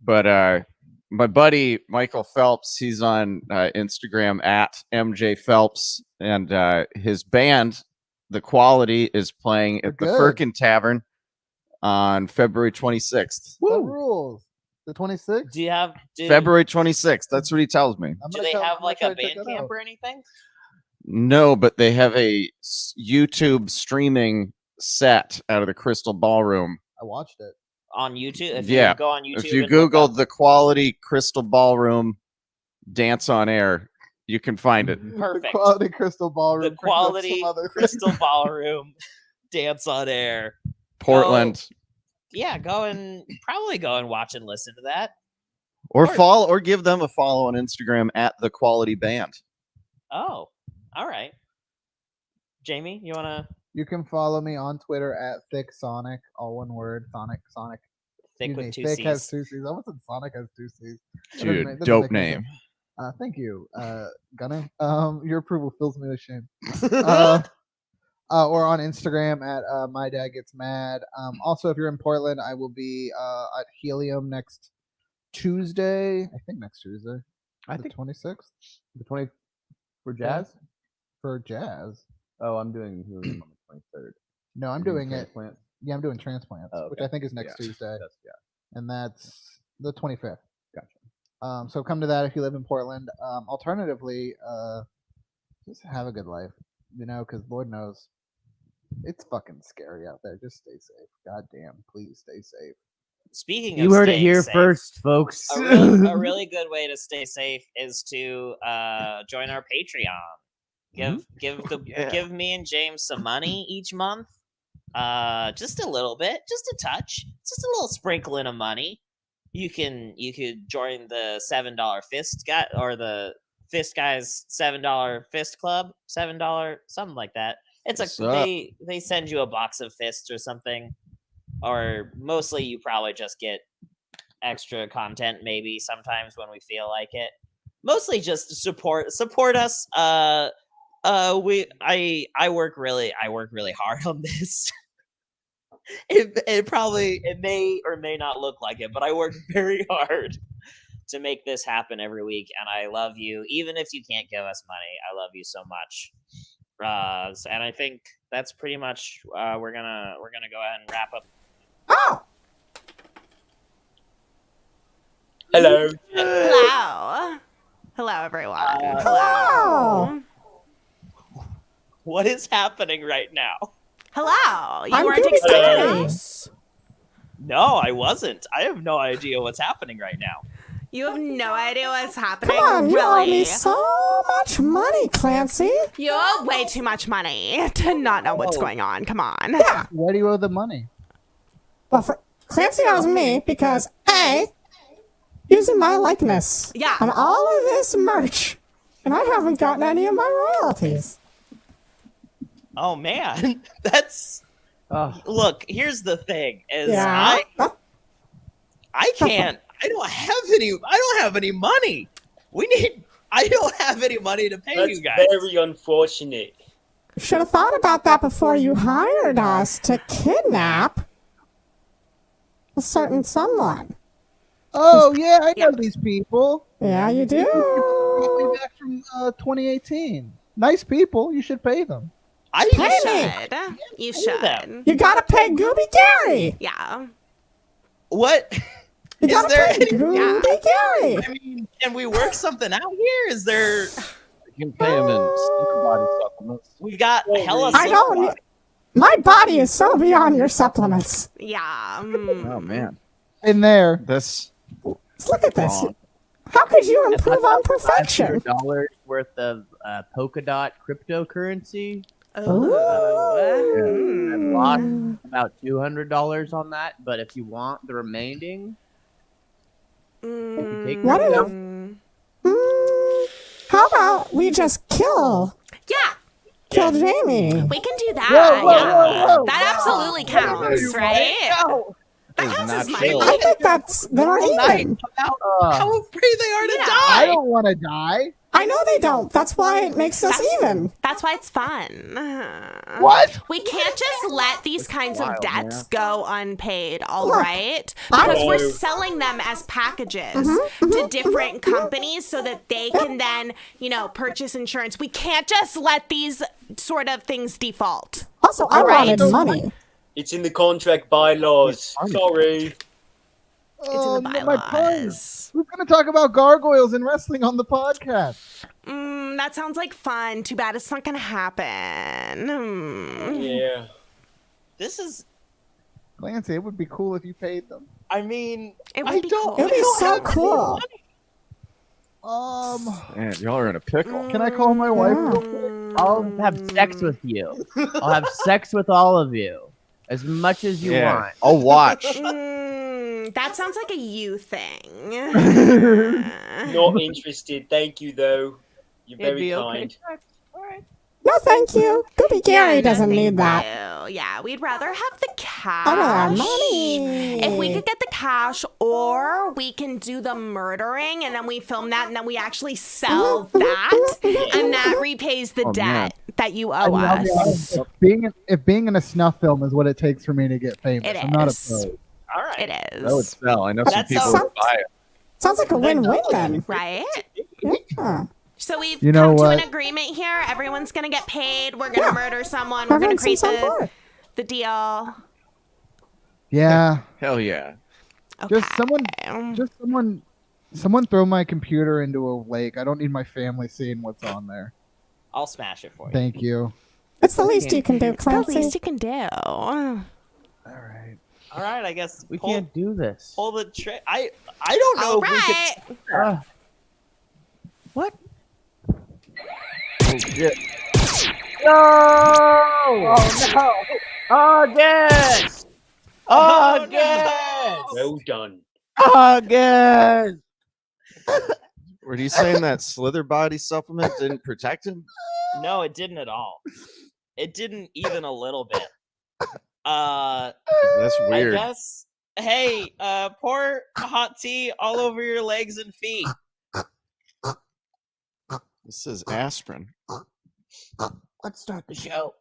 But my buddy Michael Phelps, he's on Instagram at MJ Phelps, and his band, The Quality, is playing at the Good. Firkin Tavern on February 26th. What rules? The 26th. Do you have February 26th. That's what he tells me. Do they have like a band camp or anything No, but they have a YouTube streaming set out of the Crystal Ballroom. I watched it. on YouTube? If Yeah. you go on YouTube, If you and look Google up- The Quality Crystal Ballroom dance on air, You can find it. Perfect. The quality crystal ballroom. The quality crystal ballroom dance on air. Portland. Yeah, probably go and watch and listen to that. Or follow or give them a follow on Instagram at The Quality Band. Oh, all right. Jamie, you wanna? You can follow me on Twitter at ThickSonic, all one word. Sonic. Thick with two Thick C's. has 2 C's. I almost said Sonic has 2 C's. Dude, Doesn't dope make any name. sense. Thank you, Gunner. Your approval fills me with shame. Or on Instagram at My Dad Gets Mad. Also, if you're in Portland, I will be at Helium next Tuesday. I think next Tuesday. I think 26th. The 20 for jazz. For jazz. Oh, I'm doing Helium on the 23rd. No, I'm doing it. Transplant? Yeah, I'm doing transplants, Oh, okay. which I think is next Tuesday, Yeah. and that's the 25th. Gotcha. So come to that if you live in Portland. Alternatively, just have a good life, because Lord knows it's fucking scary out there. Just stay safe. God damn, please stay safe. Speaking of You heard it staying here safe, first, folks. a really good way to stay safe is to join our Patreon. Give me and James some money each month. Just a little bit, just a touch, just a little sprinkling of money. You could join the $7 fist guy or the Fist Guys $7 fist club, $7 something like that. It's they send you a box of fists or something, or mostly you probably just get extra content maybe sometimes when we feel like it. Mostly just support us. I work really hard on this. It may or may not look like it, but I work very hard to make this happen every week, and I love you. Even if you can't give us money, I love you so much. And I think that's pretty much we're gonna go ahead and wrap up. Oh! Hello. Hello. Hello, everyone. Hello. What is happening right now? Hello. You I'm weren't Goody expecting Goody. us? No, I wasn't. I have no idea what's happening right now. You have no idea what's happening? Come on, you owe really? me so much money, Clancy. You owe way too much money to not know what's going on. Come on. Yeah. Why do you owe the money? Well, Clancy owes me because A, using my likeness Yeah. on all of this merch, and I haven't gotten any of my royalties. Oh man, that's look. Here's the thing: is Yeah. I can't. I don't have any money. I don't have any money to pay you guys. That's very unfortunate. Should have thought about that before you hired us to kidnap a certain someone. Oh yeah, I know these people. Yeah, you do. Way back from 2018. Nice people. You should pay them. I You should. You gotta pay Gooby Gary. Yeah. What? You Is gotta there pay any? Gooby Gary. I mean, can we work something out here? Is there? You can pay him in super body supplements. We got hella. I don't. My body is so beyond your supplements. Yeah. Oh man. In there. This. Let's look at this. How could you improve on perfection? $500 worth of polka dot cryptocurrency. Oh. I've lost about $200 on that, but if you want the remaining, if you take What it is- down, How about we just kill Jamie? We can do that. Whoa. That absolutely counts, right? That Is counts not as my chill. I think that's they're even. How afraid they are to Yeah. die. I don't want to die. I know they don't. That's why it makes us even. That's why it's fun. What? We can't just let these kinds of wild, debts man. go unpaid, all Look, right? I- Because we're selling them as packages to different companies so that they can then, purchase insurance. We can't just let these sort of things default. Also, I Right. wanted money. It's in the contract bylaws. Sorry. It's in the my bylaws. puns. Who's going to talk about gargoyles and wrestling on the podcast? That sounds like fun. Too bad it's not going to happen. Yeah. This is. Clancy, it would be cool if you paid them. I mean, It I would be don't. cool. It'd be so cool. Man, y'all are in a pickle. Can I call my wife real quick? I'll have sex with you. I'll have sex with all of you. As much as you Yeah, want. I'll watch. That sounds like a you thing. Not interested. Thank you, though. You're It'd very be okay. kind. Alright. No, thank you. Goopy Gary no, doesn't thank need that. you. Yeah, we'd rather have the cash. I want money. If we could get the cash, or we can do the murdering, and then we film that, and then we actually sell that, and that repays the Oh, man. debt that you I owe mean, I'll be us. honest, if being in a snuff film is what it takes for me to get famous, It I'm not is. opposed. All right. It That would is. sell. I know some That people sounds- would buy it. Sounds like a win-win then. Right? Yeah. So we've You know come to an what? agreement here. Everyone's gonna get paid. We're gonna Yeah. murder someone. We're gonna Everyone create seems on board. the deal. Yeah. Hell yeah. Okay. Just someone throw my computer into a lake. I don't need my family seeing what's on there. I'll smash it for you. Thank you. It's the least you can do, It's the Clancy. least you can do. All right. All right, I guess We pull, can't do this. pull the trick. I don't know All if we right. could. What? Oh, shit. No! Oh no! Again! Again! Well done. Again! Were you saying that slither body supplement didn't protect him? No, it didn't at all. It didn't even a little bit. That's I weird. guess. Hey, pour hot tea all over your legs and feet. This is aspirin. Let's start the show.